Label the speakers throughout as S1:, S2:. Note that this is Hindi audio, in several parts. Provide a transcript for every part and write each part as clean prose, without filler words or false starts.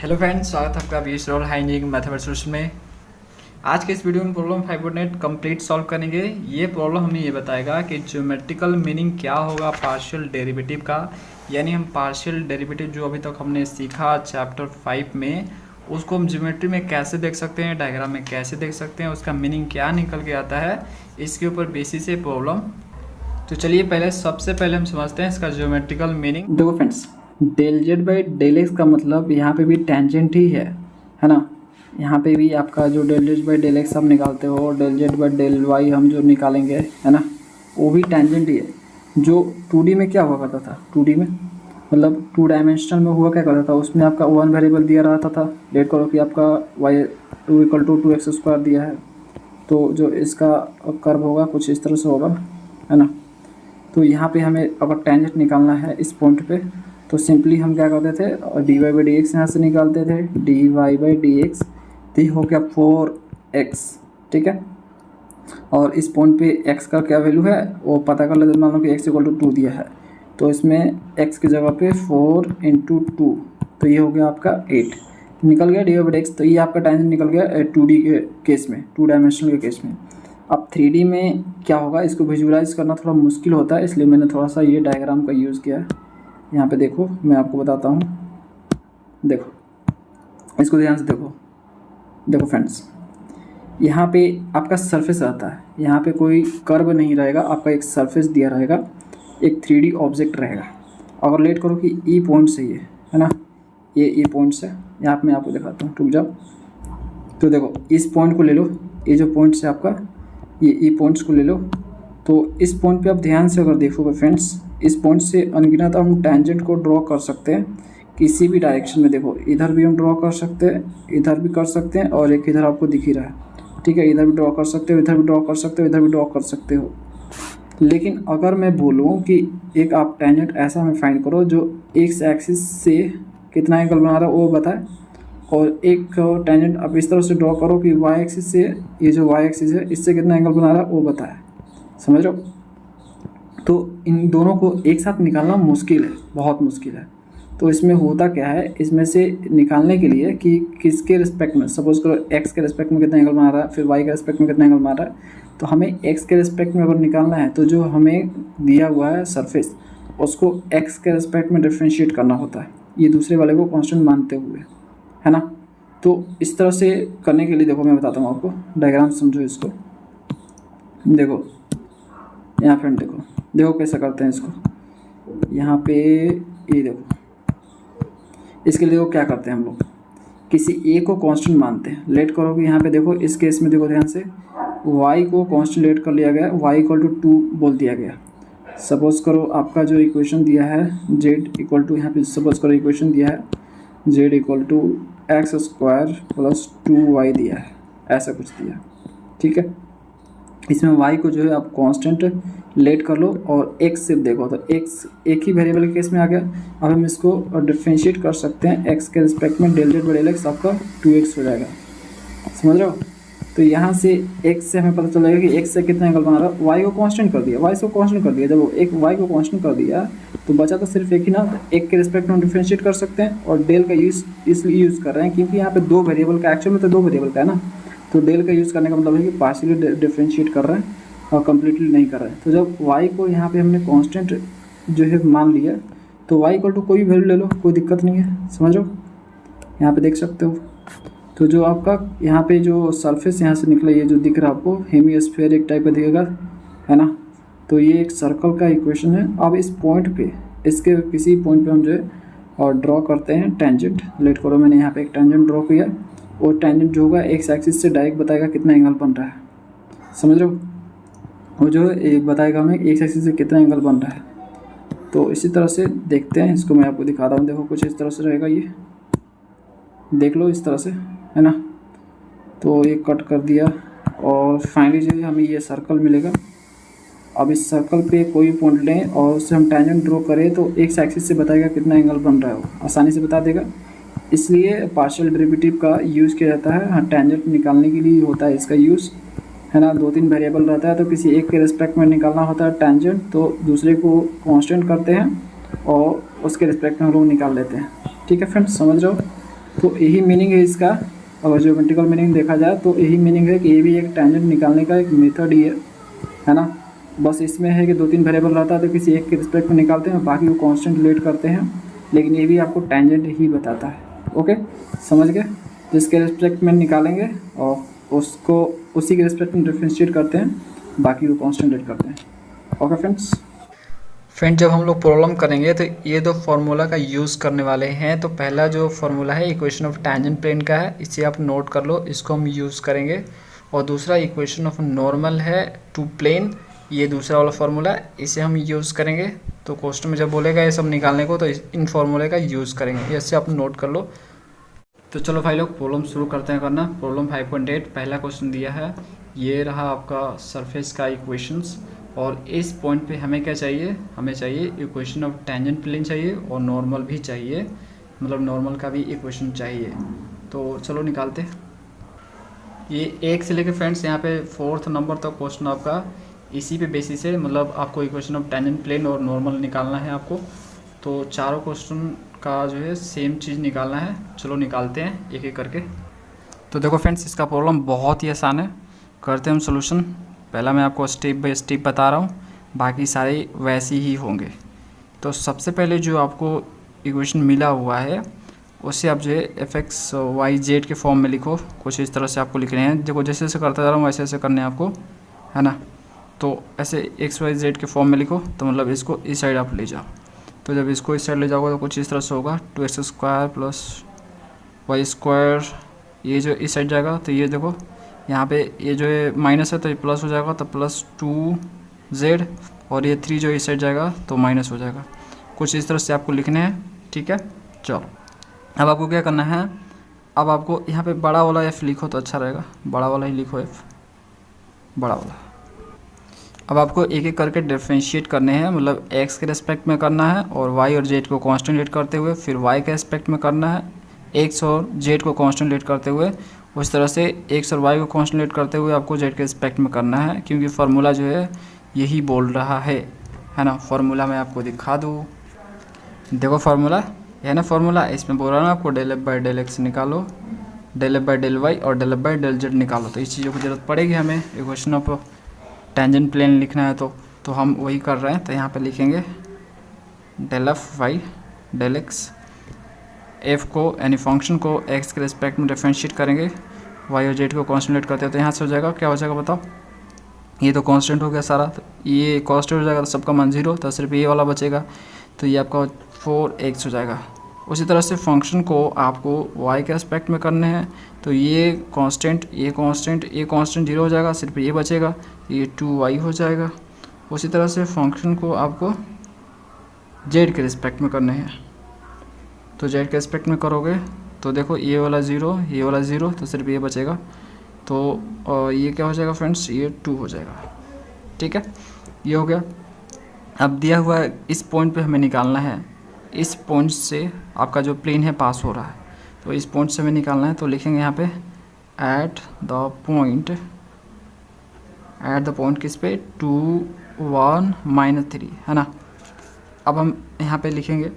S1: हेलो फ्रेंड्स, स्वागत है आपका B.S.Grewal इंजीनियरिंग मैथमेटिक्स सॉल्यूशन में। आज के इस वीडियो में प्रॉब्लम 5.8 कंप्लीट सॉल्व करेंगे। ये प्रॉब्लम हमें ये बताएगा कि ज्योमेट्रिकल मीनिंग क्या होगा पार्शियल डेरिवेटिव का। यानी हम पार्शियल डेरिवेटिव जो अभी तक हमने सीखा चैप्टर 5 में, उसको हम ज्योमेट्री में कैसे देख सकते हैं, डायग्राम में कैसे देख सकते हैं, उसका मीनिंग क्या निकल के आता है, इसके ऊपर बेसिस है प्रॉब्लम। तो चलिए सबसे पहले हम समझते हैं इसका ज्योमेट्रिकल मीनिंग। देखो friends, del z by del x का मतलब यहाँ पे भी टेंजेंट ही है ना। यहाँ पे भी आपका जो del z by del x आप निकालते हो, del z by del y हम जो निकालेंगे है ना, वो भी टेंजेंट ही है। जो 2D में क्या हुआ करता था, 2D में मतलब 2 डायमेंशनल में हुआ क्या करता था, उसमें आपका 1 वेरिएबल दिया रहता था। लेट करो कि आपका y 2 = 2x² दिया है, तो जो इसका कर्व होगा कुछ इस तरह से होगा, है ना। तो यहाँ पे हमें अगर टेंजेंट निकालना है इस पॉइंट पे, तो सिंपली हम क्या करते थे, और dy बाई डी एक्स यहाँ से निकालते थे, dy बाई डी एक्स, तो ये हो गया 4x, ठीक है। और इस पॉइंट पे x का क्या वैल्यू है वो पता कर लेते, मान लो कि x = 2 दिया है, तो इसमें x की जगह पे 4 × 2, तो ये हो गया आपका 8 निकल गया dy बाई डी एक्स। तो ये आपका टेंजेंट निकल गया 2D के केस में, 2 डायमेंशनल के केस में। अब 3D में क्या होगा, इसको विजुअलाइज करना थोड़ा मुश्किल होता है, इसलिए मैंने थोड़ा सा ये डायग्राम का यूज़ किया है। यहाँ पे देखो, मैं आपको बताता हूँ, देखो इसको ध्यान से देखो फ्रेंड्स, यहाँ पे आपका सरफेस आता है, यहाँ पे कोई कर्व नहीं रहेगा, आपका एक सरफेस दिया रहेगा, एक 3D ऑब्जेक्ट रहेगा। अगर लेट करो कि ई पॉइंट से ये है ना, ये ई पॉइंट से, यहाँ पे मैं आपको दिखाता हूँ, रुक जाओ। तो देखो इस पॉइंट को ले लो, ये जो पॉइंट से आपका ये ई पॉइंट्स को ले लो। तो इस पॉइंट पे आप ध्यान से अगर देखोगे फ्रेंड्स, इस पॉइंट से अनगिनत हम टेंजेंट को ड्रॉ कर सकते हैं किसी भी डायरेक्शन में। देखो इधर भी हम ड्रॉ कर सकते हैं, इधर भी कर सकते हैं, और एक इधर आपको दिख ही रहा है, ठीक है। इधर भी ड्रॉ कर सकते हो, इधर भी ड्रॉ कर सकते हो, इधर भी ड्रॉ कर सकते हो। लेकिन अगर मैं बोलूँ कि एक आप टेंजेंट ऐसा में फाइंड करो जो एक्स एक्सिस से कितना एंगल बना रहा है वो बताए, और एक टेंजेंट आप इस तरह से ड्रॉ करो कि वाई एक्सिस से, ये जो वाई एक्सिस है इससे कितना एंगल बना रहा है वो बताए, समझ रहे हो। तो इन दोनों को एक साथ निकालना मुश्किल है, बहुत मुश्किल है। तो इसमें होता क्या है, इसमें से निकालने के लिए कि किसके रिस्पेक्ट में, सपोज करो x के रिस्पेक्ट में कितना एंगल बना रहा है, फिर y के रिस्पेक्ट में कितना एंगल बना रहा है, तो हमें x के रिस्पेक्ट में अगर निकालना है तो जो हमें दिया हुआ है सरफेस, उसको x के रिस्पेक्ट में डिफ्रेंशिएट करना होता है, ये दूसरे वाले को कॉन्स्टेंट मानते हुए, है ना। तो इस तरह से करने के लिए देखो मैं बताता हूँ आपको, डायग्राम समझो इसको। देखो यहाँ फ्रेंड, देखो कैसे करते हैं इसको। यहाँ पे ये देखो, इसके लिए देखो क्या करते हैं हम लोग, किसी ए को कांस्टेंट मानते हैं। लेट करो कि यहाँ पे देखो, इस केस में देखो ध्यान से, y को कांस्टेंट लेट कर लिया गया, y = 2 बोल दिया गया। सपोज करो आपका जो इक्वेशन दिया है z यहाँ पे सपोज करो इक्वेशन दिया है z = x² + 2y दिया है, ऐसा कुछ दिया, ठीक है। इसमें y को जो है आप कांस्टेंट लेट कर लो, और x सिर्फ देखो तो x एक ही वेरिएबल के केस में आ गया। अब हम इसको डिफ्रेंशिएट कर सकते हैं x के रिस्पेक्ट में, del z by del x आपका 2x हो जाएगा, समझ रहे हो। तो यहाँ से x से हमें पता चलेगा कि x से कितना एंगल बना रहा है, y को कांस्टेंट कर दिया, y से कांस्टेंट कर दिया। जब एक y को कांस्टेंट कर दिया तो बचा तो सिर्फ एक ही ना, तो एक के रिस्पेक्ट में हम डिफ्रेंशिएट कर सकते हैं। और डेल का यूज़ इसलिए यूज़ कर रहे हैं क्योंकि यहाँ पे 2 वेरिएबल का, एक्चुअल में तो 2 वेरिएबल का है ना, तो डेल का यूज़ करने का मतलब है कि पार्शियली डिफ्रेंशिएट कर रहे हैं और कम्प्लीटली नहीं कर रहे हैं। तो जब y को यहाँ पे हमने कांस्टेंट जो है मान लिया, तो y = कोई भी वैल्यू ले लो, कोई दिक्कत नहीं है, समझो। यहाँ पे देख सकते हो, तो जो आपका यहाँ पे जो सरफेस यहाँ से निकला, ये जो दिख रहा है आपको हेमिस्फीयर एक टाइप का दिखेगा, है ना। तो ये एक सर्कल का इक्वेशन है। अब इस पॉइंट पे, इसके किसी पॉइंट पे हम जो है और ड्रॉ करते हैं टेंजेंट। लेट करो मैंने यहाँ पे एक टेंजेंट ड्रॉ किया, और टेंजेंट जो होगा एक्स एक्सिस से डायरेक्ट बताएगा कितना एंगल बन रहा है, समझ रहे हो। वो जो एक बताएगा हमें एक्स एक्सिस से कितना एंगल बन रहा है। तो इसी तरह से देखते हैं, इसको मैं आपको दिखाता हूँ। देखो कुछ इस तरह से रहेगा, ये देख लो इस तरह से, है ना। तो ये कट कर दिया, और फाइनली जो है हमें ये सर्कल मिलेगा। अब इस सर्कल पे कोई पॉइंट लें और उससे हम टेंजेंट ड्रॉ करें, तो एक्स एक्सिस से बताएगा कितना एंगल बन रहा है, वो आसानी से बता देगा। इसलिए पार्शियल डेरिवेटिव का यूज़ किया जाता है। हाँ, टेंजेंट निकालने के लिए होता है इसका यूज़, है ना। 2-3 वेरिएबल रहता है, तो किसी एक के रिस्पेक्ट में निकालना होता है टेंजेंट, तो दूसरे को कांस्टेंट करते हैं और उसके रिस्पेक्ट में हम लोग निकाल लेते हैं, ठीक है फ्रेंड्स, समझ रहे हो। तो यही मीनिंग है इसका। अगर ज्योमेट्रिकल मीनिंग देखा जाए तो यही मीनिंग है कि ये भी एक टेंजेंट निकालने का एक मेथड ही है ना। बस इसमें है कि 2-3 वेरिएबल रहता है तो किसी एक के रिस्पेक्ट में निकालते हैं, बाकी को कांस्टेंट लेट करते हैं, लेकिन ये भी आपको टेंजेंट ही बताता है। ओके, समझ गए। जिसके रिस्पेक्ट में निकालेंगे और उसको उसी के रिस्पेक्ट में डिफरेंशिएट करते हैं, बाकी को कांस्टेंट लेट करते हैं। ओके फ्रेंड्स, जब हम लोग प्रॉब्लम करेंगे तो ये दो फार्मूला का यूज़ करने वाले हैं। तो पहला जो फार्मूला है इक्वेशन ऑफ टेंजेंट प्लेन का है, इसे आप नोट कर लो, इसको हम यूज़ करेंगे। और दूसरा इक्वेशन ऑफ नॉर्मल है टू प्लेन, ये दूसरा वाला फार्मूला, इसे हम यूज़ करेंगे। तो क्वेश्चन में जब बोलेगा ये सब निकालने को तो इन फार्मूले का यूज़ करेंगे, इससे आप नोट कर लो। तो चलो भाई लोग प्रॉब्लम शुरू करते हैं करना। प्रॉब्लम 5.8 पहला क्वेश्चन दिया है, ये रहा आपका सरफेस का इक्वेशंस। और इस पॉइंट पे हमें क्या चाहिए, हमें चाहिए इक्वेशन ऑफ टेंजेंट प्लेन चाहिए और नॉर्मल भी चाहिए, मतलब नॉर्मल का भी इक्वेशन चाहिए। तो चलो निकालते हैं। ये 1 से लेकर फ्रेंड्स यहाँ पे 4th नंबर तक क्वेश्चन आपका इसी पे बेसिस है, मतलब आपको इक्वेशन ऑफ टेंजेंट प्लेन और नॉर्मल निकालना है आपको। तो चारों क्वेश्चन का जो है सेम चीज़ निकालना है। चलो निकालते हैं एक एक करके। तो देखो फ्रेंड्स, इसका प्रॉब्लम बहुत ही आसान है, करते हैं हम सोल्यूशन। पहला मैं आपको स्टेप बाय स्टेप बता रहा हूँ, बाकी सारे वैसे ही होंगे। तो सबसे पहले जो आपको इक्वेशन मिला हुआ है उससे आप जो है fx,y,z के फॉर्म में लिखो। कुछ इस तरह से आपको लिख रहे हैं, देखो जैसे जैसे करता जा रहा हूँ वैसे ऐसे करने आपको, है ना। तो ऐसे x,y,z के फॉर्म में लिखो, तो मतलब इसको इस साइड आप ले जाओ। तो जब इसको इस साइड ले जाओगे तो कुछ इस तरह से होगा, 2x² + y²। ये जो इस साइड जाएगा तो ये देखो यहाँ पे ये जो है माइनस है तो ये प्लस हो जाएगा, तो +2z। और ये 3 जो इस साइड जाएगा तो माइनस हो जाएगा। कुछ इस तरह से आपको लिखने हैं, ठीक है। चलो अब आपको क्या करना है, अब आपको यहाँ पे बड़ा वाला f लिखो तो अच्छा रहेगा, बड़ा वाला ही लिखो f, बड़ा वाला। अब आपको एक एक करके डिफरेंशिएट करने हैं, मतलब x के रेस्पेक्ट में करना है और y और z को कांस्टेंट लेट करते हुए, फिर y के रेस्पेक्ट में करना है, x और z को कांस्टेंट लेट करते हुए। उस तरह से x और y को कांस्टेंट लेट करते हुए आपको z के रेस्पेक्ट में करना है, क्योंकि फार्मूला जो है यही बोल रहा है ना। फार्मूला मैं आपको दिखा दूँ, देखो फार्मूला है ना, फार्मूला इसमें बोल रहा है ना आपको ∂f/∂x निकालो, ∂f/∂y और ∂f/∂z निकालो। तो इस चीज़ों की ज़रूरत पड़ेगी हमें, इक्वेशन ऑफ टेंजेंट प्लेन लिखना है तो हम वही कर रहे हैं। तो यहाँ पे लिखेंगे ∂f/∂x, f को यानी फंक्शन को x के रिस्पेक्ट में डिफरेंशिएट करेंगे, y और z को कांस्टेंट करते हैं। तो यहाँ से हो जाएगा, क्या हो जाएगा बताओ, ये तो कांस्टेंट हो गया सारा, तो ये कांस्टेंट हो जाएगा तो सबका मान 0, तो सिर्फ ये वाला बचेगा, तो ये आपका 4x हो जाएगा। उसी तरह से फंक्शन को आपको y के एस्पेक्ट में करने हैं, तो ये कांस्टेंट 0 हो जाएगा, सिर्फ ये बचेगा, ये 2y हो जाएगा। उसी तरह से फंक्शन को आपको z के रिस्पेक्ट में करने हैं, तो z के एस्पेक्ट में करोगे तो देखो ये वाला 0, तो सिर्फ ये बचेगा, तो ये क्या हो जाएगा फ्रेंड्स, ये 2 हो जाएगा, ठीक है। ये हो गया। अब दिया हुआ है इस पॉइंट पे हमें निकालना है, इस पॉइंट से आपका जो प्लेन है पास हो रहा है, तो इस पॉइंट से हमें निकालना है। तो लिखेंगे यहाँ पे एट द पॉइंट किस पे, 2, 1, -3, है ना। अब हम यहाँ पे लिखेंगे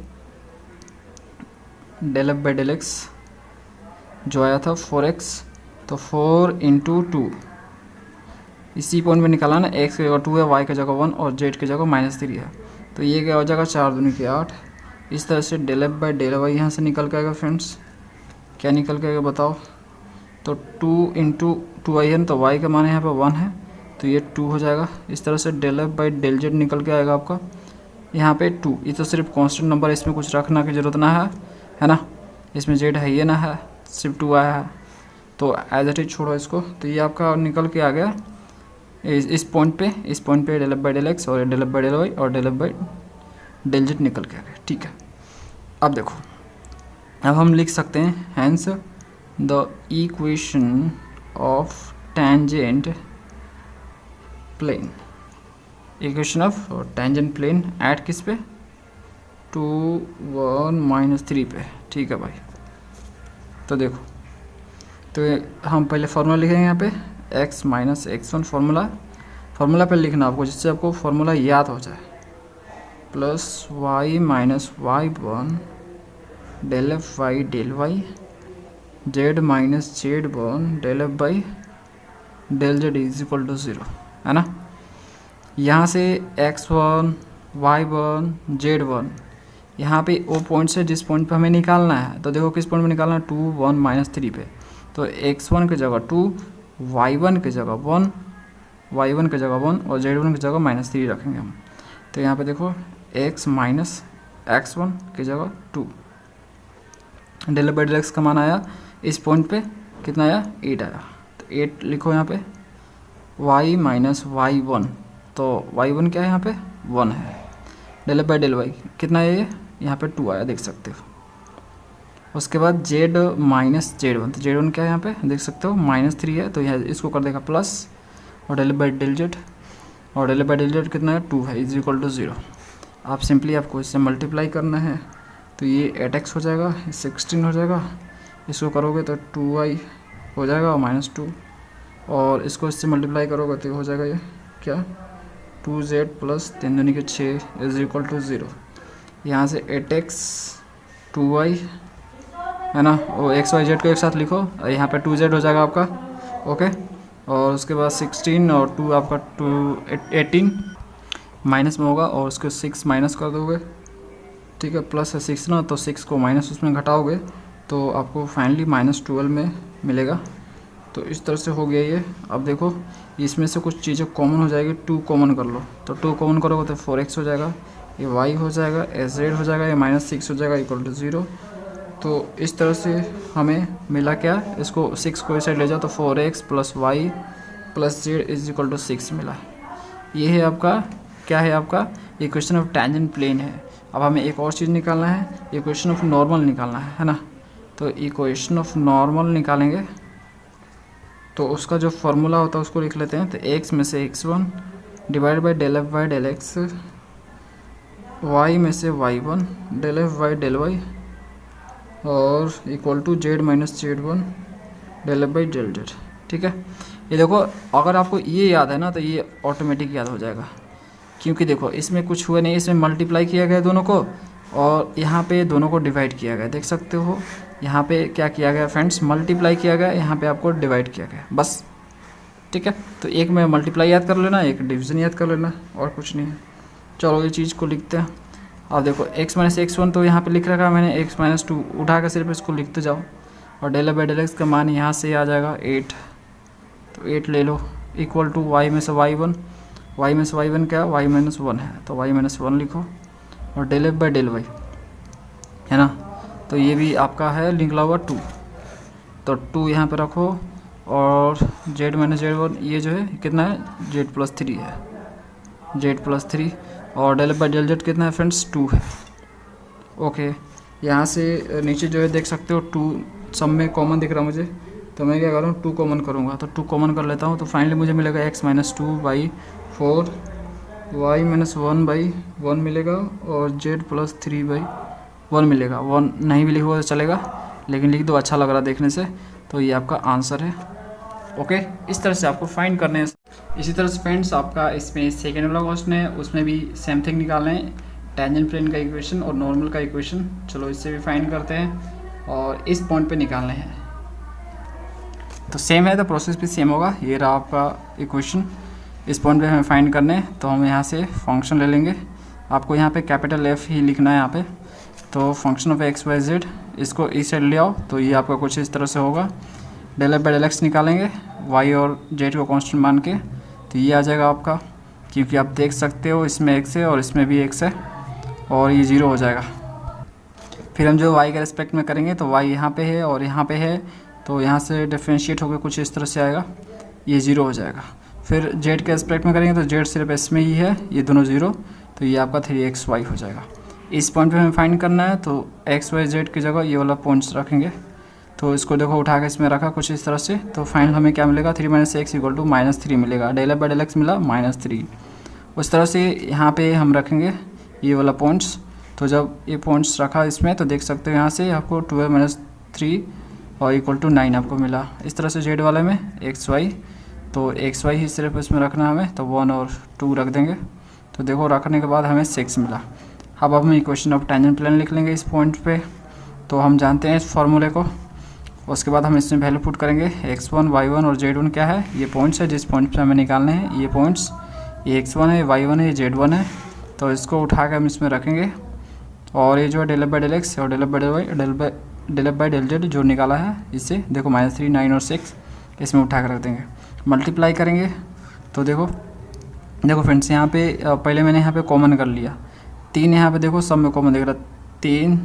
S1: ∂f/∂x जो आया था 4x, तो 4 × 2, इसी पॉइंट में निकाला ना, x की जगह 2 है, y की जगह 1 और z की जगह -3 है, तो ये क्या हो जाएगा 4 दूनी की 8। इस तरह से ∂f/∂y यहाँ से निकल के आएगा फ्रेंड्स, क्या निकल के आएगा बताओ, तो 2 × 2y है, तो y का मान यहाँ पे 1 है, तो ये 2 हो जाएगा। इस तरह से ∂f/∂z निकल के आएगा आपका यहाँ पे 2। ये तो सिर्फ कांस्टेंट नंबर, इसमें कुछ रखना की ज़रूरत ना है ना, इसमें z है ये ना है, सिर्फ 2 आया है, तो एज इट इज छोड़ो इसको। तो ये आपका निकल के आ गया इस पॉइंट पे ∂f/∂x और ∂f/∂y और ∂f/∂z निकल के आ गया, ठीक है। अब देखो, अब हम लिख सकते हैं hence the equation of tangent plane, equation of tangent plane at किस पे, 2, 1, -3 पे, ठीक है भाई। तो देखो, तो हम पहले फार्मूला लिखेंगे यहाँ पे x - x1, फार्मूला पे लिखना आपको, जिससे आपको फार्मूला याद हो जाए, +y - y1 ∂f/∂y z minus z one del F by del z is equal to 0, है ना। यहाँ से x1 y1 z1, यहाँ पे वो पॉइंट्स है जिस पॉइंट पे हमें निकालना है। तो देखो किस पॉइंट पे निकालना है, 2 1 -3 पे। तो x1 की जगह 2, y1 की जगह 1, y1 की जगह 1 और z1 की जगह -3 रखेंगे हम। तो यहाँ पे देखो x माइनस x1 की जगह 2, डेल बाई डेल एक्स का मान आया इस पॉइंट पे कितना आया, 8 आया। तो 8 लिखो यहाँ पे, y माइनस y1, तो y1 क्या है यहाँ पे 1 है, डेल बाई डेल वाई कितना है ये, यहाँ पे 2 आया, देख सकते हो। उसके बाद z माइनस z1, तो z1 क्या है यहाँ पे देख सकते हो -3 है, तो यह इसको कर देगा प्लस, और डेल बाई डेल जेड, और डेल बाई डेल जेड कितना है 2 है, इज इक्वल टू 0। आप सिंपली आपको इससे मल्टीप्लाई करना है, तो ये 8x हो जाएगा, 16 हो जाएगा, इसको करोगे तो 2y हो जाएगा और -2, और इसको इससे मल्टीप्लाई करोगे तो हो जाएगा ये क्या 2z प्लस 3 दूनी के 6 इज इक्वल टू 0। यहाँ से 8x 2y है ना, और x y z को एक साथ लिखो, और यहाँ पे 2z हो जाएगा आपका, ओके। और उसके बाद 16 और 2 आपका 18 माइनस में होगा, और उसको 6 माइनस कर दोगे, ठीक है, प्लस है 6 ना, तो 6 को माइनस उसमें घटाओगे तो आपको फाइनली -12 में मिलेगा। तो इस तरह से हो गया ये। अब देखो इसमें से कुछ चीज़ें कॉमन हो जाएगी, 2 कॉमन कर लो, तो 2 कॉमन करोगे तो 4x हो जाएगा, ये y हो जाएगा, z हो जाएगा, ये -6 हो जाएगा इक्वल टू 0। तो इस तरह से हमें मिला क्या, इसको 6 को इस साइड ले जाओ तो 4x plus y plus z is equal to 6 मिला। ये है आपका क्या है, आपका इक्वेशन ऑफ टेंजेंट प्लेन है। अब हमें एक और चीज़ निकालना है, इक्वेशन ऑफ नॉर्मल निकालना है ना। तो इक्वेशन ऑफ नॉर्मल निकालेंगे तो उसका जो फॉर्मूला होता है उसको लिख लेते हैं। तो x में से x1 divide by del F by del X, y में से y1 del F by del Y, और equal to z minus z1 del F by del Z, ठीक है। ये देखो अगर आपको ये याद है ना तो ये ऑटोमेटिक याद हो जाएगा, क्योंकि देखो इसमें कुछ हुआ नहीं, इसमें मल्टीप्लाई किया गया दोनों को, और यहाँ पे दोनों को डिवाइड किया गया, देख सकते हो। यहाँ पे क्या किया गया फ्रेंड्स, मल्टीप्लाई किया गया, यहाँ पे आपको डिवाइड किया गया, बस, ठीक है। तो एक में मल्टीप्लाई याद कर लेना, एक डिवीज़न याद कर लेना, और कुछ नहीं है। चलो ये चीज़ को लिखते हैं। अब देखो x माइनस x1 तो यहाँ पे लिख रखा है मैंने, x माइनस 2 उठा कर सिर्फ इसको लिखते जाओ, और डेल बाई डेल एक्स का मान यहाँ से आ जाएगा 8, तो 8 ले लो, इक्वल टू y में से y1, y में से y1 क्या y माइनस 1 है, तो y माइनस 1 लिखो, और del F by del y है ना। तो ये भी आपका है निकला हुआ 2, तो 2 यहाँ पे रखो, और z माइनस z1 ये जो है कितना है z प्लस 3 है, z प्लस 3, और डेल बाई डेल जेड कितना है फ्रेंड्स 2 है, ओके। यहाँ से नीचे जो है देख सकते हो 2 सब में कॉमन दिख रहा है मुझे, तो मैं क्या करूँ 2 कॉमन करूँगा, तो 2 कॉमन कर लेता हूँ। तो फाइनली मुझे मिलेगा x minus 2 by 4, y minus 1 by 1 मिलेगा, और z प्लस 3 बाई 1 मिलेगा। 1 नहीं भी लिखो तो चलेगा, लेकिन लिख दो, अच्छा लग रहा देखने से। तो ये आपका आंसर है, ओके। इस तरह से आपको फाइंड करने हैं। इसी तरह से फ्रेंड्स आपका इसमें सेकेंड वाला क्वेश्चन है, उसमें भी सेम थिंग निकालना है, टेंजेंट प्लेन का इक्वेशन और नॉर्मल का इक्वेशन। चलो इससे भी फाइंड करते हैं, और इस पॉइंट पे निकालने हैं। तो सेम है, तो प्रोसेस भी सेम होगा। ये रहा आपका इक्वेशन, इस पॉइंट पे हमें फाइंड करने हैं, तो हम यहाँ से फंक्शन ले लेंगे। आपको यहाँ पे कैपिटल F ही लिखना है यहाँ पे। तो function of x y z, इसको इस साइड ले आओ, तो ये आपका कुछ इस तरह से होगा। Del F by del x निकालेंगे y और z को कांस्टेंट मान के, तो ये आ जाएगा आपका, क्योंकि आप देख सकते हो इसमें x है और इसमें भी x है, और ये 0 हो जाएगा। फिर हम जो y के रिस्पेक्ट में करेंगे तो y यहाँ पे है और यहाँ पे है, तो यहाँ से डिफ्रेंशिएट होकर कुछ इस तरह से आएगा, ये 0 हो जाएगा। फिर z के रिस्पेक्ट में करेंगे तो z सिर्फ इसमें ही है, ये दोनों 0, तो ये आपका 3xy हो जाएगा। इस पॉइंट पे हमें फाइंड करना है, तो x y z की जगह ये वाला पॉइंट्स रखेंगे। तो इसको देखो उठा के इसमें रखा कुछ इस तरह से, तो फाइनल हमें क्या मिलेगा 3 माइनस एक्स इक्वल टू -3 मिलेगा। Del F by del x मिला -3। उस तरह से यहाँ पे हम रखेंगे ये वाला पॉइंट्स। तो जब ये पॉइंट्स रखा इसमें तो देख सकते हो यहाँ से आपको 12 - 3 और इक्वल टू 9 आपको मिला। इस तरह से जेड वाले में एक्स वाई, तो एक्स वाई ही सिर्फ इसमें रखना हमें, तो 1 और 2 रख देंगे। तो देखो रखने के बाद हमें 6 मिला। अब हम इक्वेशन ऑफ टेंजेंट प्लेन लिख लेंगे इस पॉइंट पे। तो हम जानते हैं इस फार्मूले को, उसके बाद हम इसमें वैल्यू पुट करेंगे x1 y1 और z1 क्या है, ये पॉइंट्स है जिस पॉइंट पे हमें निकालने हैं। ये पॉइंट्स, ये x1 है, y1 है, ये z1 है। तो इसको उठा के हम इसमें रखेंगे और ये जो है डेल बाई डेल एक्स और डेल बाई डेल जेड जो निकाला है इससे देखो -3, 9 और 6 इसमें उठा कर रख देंगे। मल्टीप्लाई करेंगे तो देखो फ्रेंड्स यहाँ पे पहले मैंने यहाँ पे कॉमन कर लिया 3, यहाँ पे देखो सब में कॉमन दिख रहा 3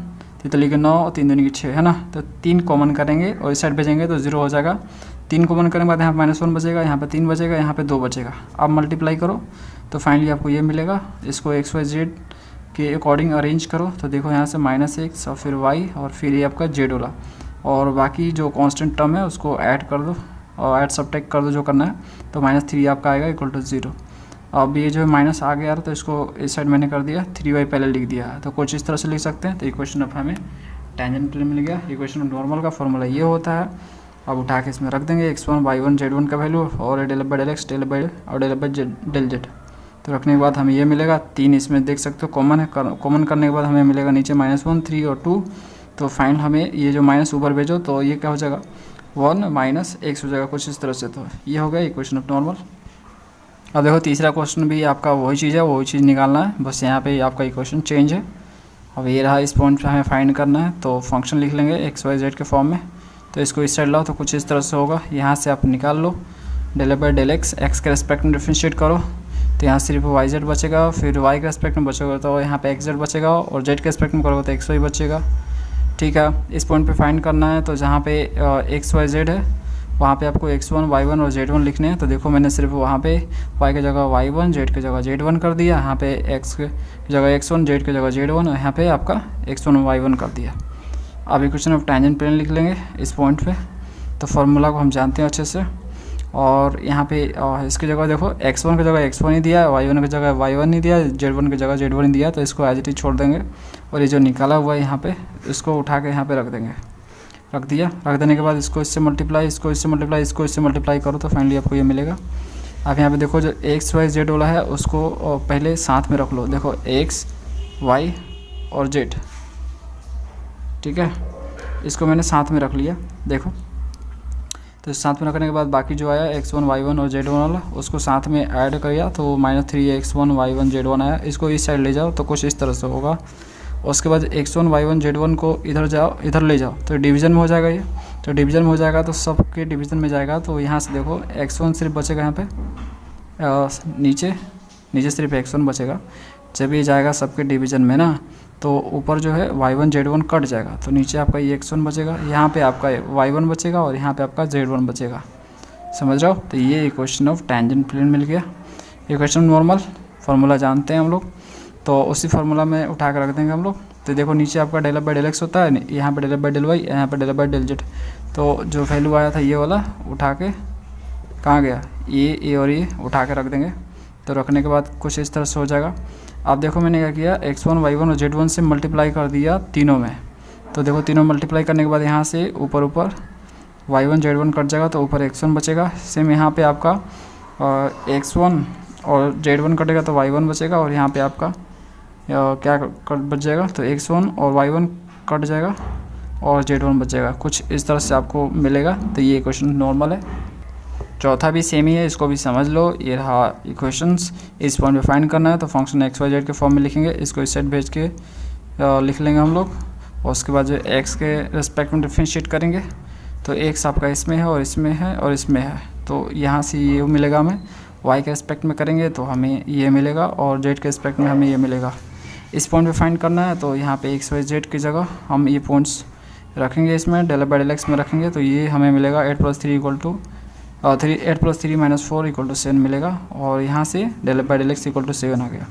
S1: 3 के 9 और 3 दूनी की 6 है ना। तो 3 कॉमन करेंगे और इस साइड भेजेंगे तो 0 हो जाएगा। 3 कॉमन करने के बाद यहाँ पे -1 बचेगा, यहाँ पे 3 बचेगा, यहाँ पे 2 बचेगा। अब मल्टीप्लाई करो तो फाइनली आपको ये मिलेगा। इसको एक्स वाई जेड के अकॉर्डिंग अरेंज करो तो देखो यहाँ से -x और फिर y और फिर ये आपका z वाला और बाकी जो कांस्टेंट टर्म है उसको ऐड कर दो और ऐड सब्ट्रैक्ट कर दो जो करना है। तो -3 आपका आएगा इक्वल टू 0। अब ये जो है माइनस आ गया तो इसको इस साइड मैंने कर दिया 3y पहले लिख दिया है। तो कुछ इस तरह से लिख सकते हैं। तो इक्वेशन ऑफ हमें टेंजेंट प्लेन मिल गया। इक्वेशन ऑफ नॉर्मल का फॉर्मूला ये होता है। अब उठा के इसमें रख देंगे x1 y1 z1 का वैल्यू और del by del x del by del z. तो रखने के बाद हमें ये मिलेगा 3, इसमें देख सकते हो कॉमन है। कॉमन करने के बाद हमें मिलेगा नीचे -1 3 और 2। तो फाइनल हमें ये जो माइनस ऊपर भेजो तो ये क्या हो जाएगा 1 - x हो जाएगा कुछ इस तरह से। तो ये हो गया इक्वेशन ऑफ नॉर्मल। अब देखो तीसरा क्वेश्चन भी आपका वही चीज़ है, वही चीज़ निकालना है, बस यहाँ पे आपका इक्वेशन चेंज है। अब ये रहा, इस पॉइंट पे हमें फाइंड करना है। तो फंक्शन लिख लेंगे एक्स वाई जेड के फॉर्म में। तो इसको इस साइड लाओ तो कुछ इस तरह से होगा। यहाँ से आप निकाल लो डेल बाई डेल एक्स के रेस्पेक्ट में डिफरेंशिएट करो तो यहाँ सिर्फ वाई जेड बचेगा, फिर वाई के रेस्पेक्ट में बचेगा तो यहाँ पे एक्स जेड बचेगा और जेड के रेस्पेक्ट में करोगे तो एक्स वाई बचेगा। ठीक है, इस पॉइंट पे फाइंड करना है। तो जहाँ पे एक्स वाई जेड है वहाँ पे आपको x1 y1 और z1 लिखने हैं। तो देखो मैंने सिर्फ वहाँ पे y की जगह y1 z की जगह z1 कर दिया, यहाँ पे x की जगह x1 z की जगह z1 और यहाँ पे आपका x1 y1 कर दिया। अब इक्वेशन ऑफ टेंजेंट प्लेन लिख लेंगे इस पॉइंट पे। तो फार्मूला को हम जानते हैं अच्छे से और यहाँ पे इसकी जगह देखो x1 की जगह x1 ही दिया है, y1 की जगह y1 नहीं दिया, z1 की जगह z1 ही दिया। तो इसको एज इट इज छोड़ देंगे और ये जो निकाला हुआ है यहाँ पे इसको उठा के यहाँ पे रख देंगे। रख दिया, रख देने के बाद इसको इससे मल्टीप्लाई, इसको इससे मल्टीप्लाई, इसको इससे मल्टीप्लाई करो तो फाइनली आपको ये मिलेगा। अब यहाँ पे देखो जो एक्स वाई जेड वाला है उसको पहले साथ में रख लो। देखो एक्स वाई और जेड, ठीक है, इसको मैंने साथ में रख लिया। देखो तो साथ में रखने के बाद बाकी जो आया x1 y1 और z1 वाला उसको साथ में ऐड किया तो -3x1 y1 z1 आया। इसको इस साइड ले जाओ तो कुछ इस तरह से होगा। उसके बाद x1 y1 z1 को इधर ले जाओ तो डिवीज़न में हो जाएगा। ये तो डिवीज़न में हो जाएगा तो सबके डिवीज़न में जाएगा। तो यहाँ से देखो x1 सिर्फ बचेगा यहाँ पे नीचे सिर्फ x1 बचेगा। जब ये जाएगा सबके डिवीज़न में ना तो ऊपर जो है y1 z1 कट जाएगा तो नीचे आपका ये x1 बचेगा, यहाँ पे आपका y1 बचेगा और यहाँ पे आपका z1 बचेगा। समझ रहे हो? तो ये इक्वेशन ऑफ टेंजेंट प्लेन मिल गया। इक्वेशन नॉर्मल फार्मूला जानते हैं हम लोग तो उसी फार्मूला में उठा कर रख देंगे हम लोग। तो देखो नीचे आपका डेल बाई डेल एक्स होता है, यहाँ पे डेल बाई डेल वाई, यहाँ पे डेल बाई डेल जेड। तो जो वैल्यू आया था ये वाला उठा के कहाँ गया, ये और ये उठा के रख देंगे। तो रखने के बाद कुछ इस तरह से हो जाएगा। अब देखो मैंने क्या किया x1 y1 और z1 से मल्टीप्लाई कर दिया तीनों में। तो देखो तीनों मल्टीप्लाई करने के बाद यहाँ से ऊपर y1 z1 कट जाएगा तो ऊपर x1 बचेगा। सेम यहाँ पे आपका x1 और z1 कटेगा तो y1 बचेगा और यहाँ पे आपका क्या बच जाएगा तो x1 और y1 कट जाएगा और z1 बचेगा। कुछ इस तरह से आपको मिलेगा। तो ये इक्वेशन नॉर्मल है। चौथा भी सेम ही है, इसको भी समझ लो। ये रहा इक्वेशंस, इस पॉइंट पे फाइंड करना है तो फंक्शन एक्स वाई जेड के फॉर्म में लिखेंगे। इसको इस साइड भेज के लिख लेंगे हम लोग और उसके बाद जो एक्स के रेस्पेक्ट में डिफरेंशिएट करेंगे तो एक्स आपका इसमें है और इसमें है और इसमें है। तो यहाँ से ये मिलेगा हमें, वाई के रेस्पेक्ट में करेंगे तो हमें ये मिलेगा और जेड के रेस्पेक्ट में हमें ये मिलेगा। इस पॉइंट पे फाइंड करना है तो यहाँ पे एक्स वाई जेड की जगह हम ये पॉइंट्स रखेंगे, इसमें डेल बाई डेल एक्स में रखेंगे तो ये हमें मिलेगा 8 + 3 = 8 + 3 - 4 = 7 मिलेगा। और यहाँ से डेल बाई डेल एक्स = 7 आ गया।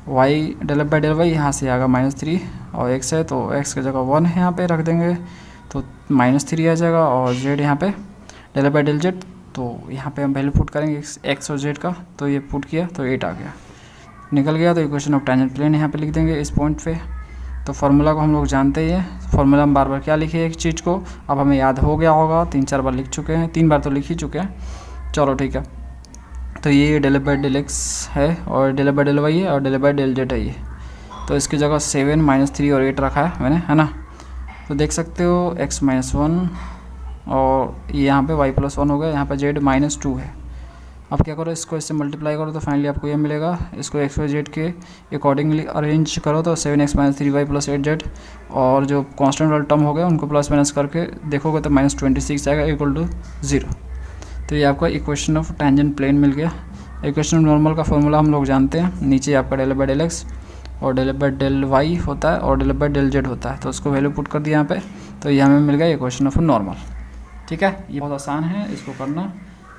S1: Y del by del y यहाँ से आएगा -3 और एक्स है तो एक्स की जगह 1 है यहाँ पे रख देंगे तो -3 आ जाएगा। और जेड यहाँ पे डेल बाई डेल जेड तो यहाँ पे हम वैल्यू पुट करेंगे एक्स और जेड का। तो ये पुट किया तो 8 आ गया, निकल गया। तो इक्वेशन ऑफ टेंजेंट प्लेन यहाँ पे लिख देंगे इस पॉइंट पे। तो फार्मूला को हम लोग जानते ही हैं। फार्मूला हम बार बार क्या लिखे एक चीज़ को, अब हमें याद हो गया होगा, 3-4 बार लिख चुके हैं, 3 बार तो लिख ही चुके हैं। चलो ठीक है। तो ये डेल बाई डेल एक्स है और डेल बाई डेल वाई है और डेल बाई डेल जेड है ये। तो इसकी जगह 7 -3 और 8 रखा है मैंने, है ना। तो देख सकते हो x - 1 और ये यहाँ पे y+1 हो गया, यहाँ पे z -2 है। अब क्या करो, इसको इससे मल्टीप्लाई करो तो फाइनली आपको ये मिलेगा। इसको x y z के अकॉर्डिंगली अरेंज करो तो 7x - 3y + 8z, और जो कांस्टेंट वाला टर्म हो गया उनको प्लस माइनस करके देखोगे तो -26 आएगा = 0। तो ये आपका इक्वेशन ऑफ टेंजेंट प्लेन मिल गया। इक्वेशन ऑफ नॉर्मल का फॉर्मूला हम लोग जानते हैं, नीचे आपका del/del x और del/del y होता है और del/del z होता है, तो उसको वैल्यू पुट कर दिया यहाँ पे, तो ये हमें मिल गया इक्वेशन ऑफ नॉर्मल। ठीक है, ये बहुत आसान है इसको करना,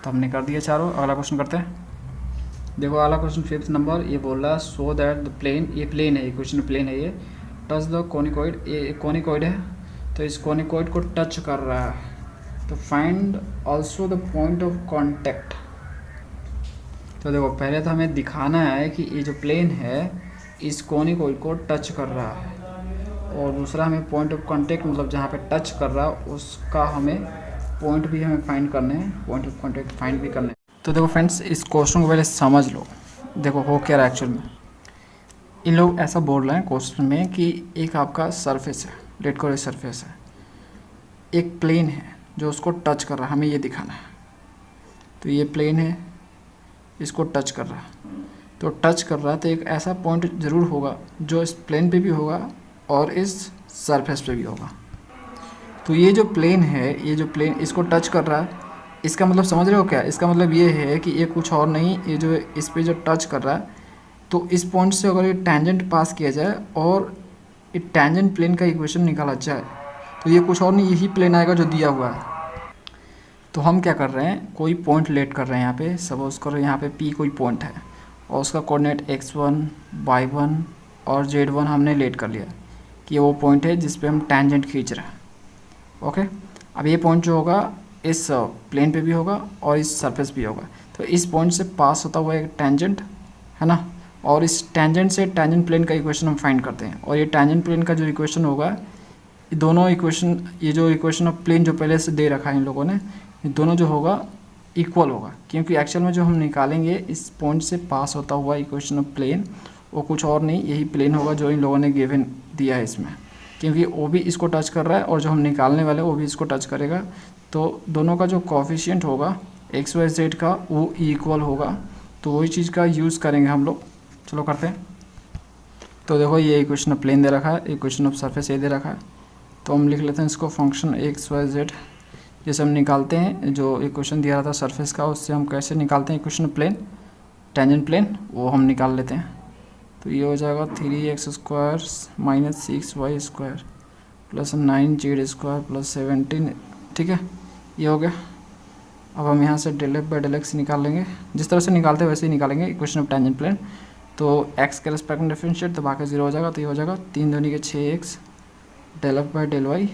S1: तो हमने कर दिया चारों। अगला क्वेश्चन करते हैं। देखो अगला क्वेश्चन 5th नंबर, ये बोल रहा है सो दैट द प्लेन, ये प्लेन है, इक्वेशन प्लेन है, ये टच द कोनिकॉइड, ये कोनिकॉइड है तो इस कोनिकॉइड को टच कर रहा है, तो find also the point of contact. तो देखो पहले तो हमें दिखाना है कि ये जो प्लेन है इस कोनिकॉइड को टच कर रहा है, और दूसरा हमें पॉइंट ऑफ कॉन्टैक्ट मतलब जहाँ पे टच कर रहा है उसका हमें पॉइंट भी हमें फाइंड करने हैं, पॉइंट ऑफ कॉन्टैक्ट फाइंड भी करने हैं। तो देखो फ्रेंड्स, इस क्वेश्चन को पहले समझ लो। देखो हो क्या रहा है एक्चुअल में, इन लोग ऐसा बोल रहे हैं क्वेश्चन में कि एक आपका सरफेस है, लेट करो सरफेस है, एक प्लेन है जो उसको टच कर रहा है, हमें ये दिखाना है। तो ये प्लेन है, इसको टच कर रहा है, तो टच कर रहा है तो एक ऐसा पॉइंट ज़रूर होगा जो इस प्लेन पे भी होगा और इस सरफेस पे भी होगा। तो ये जो प्लेन है, ये जो प्लेन इसको टच कर रहा है, इसका मतलब समझ रहे हो क्या? इसका मतलब ये है कि ये कुछ और नहीं, ये जो इस पे जो टच कर रहा है, तो इस पॉइंट से अगर ये टेंजेंट पास किया जाए और ये टेंजेंट प्लेन का इक्वेशन निकाला जाए तो ये कुछ और नहीं, यही प्लेन आएगा जो दिया हुआ है। तो हम क्या कर रहे हैं, कोई पॉइंट लेट कर रहे हैं यहाँ पे, सपोज करो यहाँ पे P कोई पॉइंट है और उसका कोऑर्डिनेट x1, y1 और z1 हमने लेट कर लिया कि ये वो पॉइंट है जिस पे हम टेंजेंट खींच रहे हैं। ओके, अब ये पॉइंट जो होगा इस प्लेन पे भी होगा और इस सरफेस भी होगा, तो इस पॉइंट से पास होता हुआ एक टेंजेंट है ना, और इस टेंजेंट से टेंजेंट प्लेन का इक्वेशन हम फाइंड करते हैं। और ये टेंजेंट प्लेन का जो इक्वेशन होगा, ये दोनों इक्वेशन, ये जो इक्वेशन ऑफ प्लेन जो पहले से दे रखा है इन लोगों ने, ये दोनों जो होगा इक्वल होगा, क्योंकि एक्चुअल में जो हम निकालेंगे इस पॉइंट से पास होता हुआ इक्वेशन ऑफ प्लेन, वो कुछ और नहीं, यही प्लेन होगा जो इन लोगों ने गिवन दिया है इसमें, क्योंकि वो भी इसको टच कर रहा है और जो हम निकालने वाले वो भी इसको टच करेगा। तो दोनों का जो कोफिशिएंट होगा एक्स वाई जेड का वो इक्वल होगा, तो वही चीज़ का यूज़ करेंगे हम लोग। चलो करते हैं। तो देखो ये इक्वेशन ऑफ प्लेन दे रखा है, इक्वेशन ऑफ सरफेस ये दे रखा है, तो हम लिख लेते हैं इसको फंक्शन एक्स वाई जेड। जैसे हम निकालते हैं जो इक्वेशन दिया था सरफेस का, उससे हम कैसे निकालते हैं इक्वेशन प्लेन, टेंजेंट प्लेन, वो हम निकाल लेते हैं। तो ये हो जाएगा 3x² - 6y² + 9z² + 17, ठीक है, ये हो गया। अब हम यहाँ से del/del x निकाल लेंगे, जिस तरह से निकालते हैं वैसे ही निकालेंगे इक्वेशन ऑफ टेंजेंट प्लेन। तो x के रेस्पेक्ट में डिफरेंशिएट, तो बाकी 0 हो जाएगा, तो ये हो जाएगा 3 दूनी के 6x del/del y,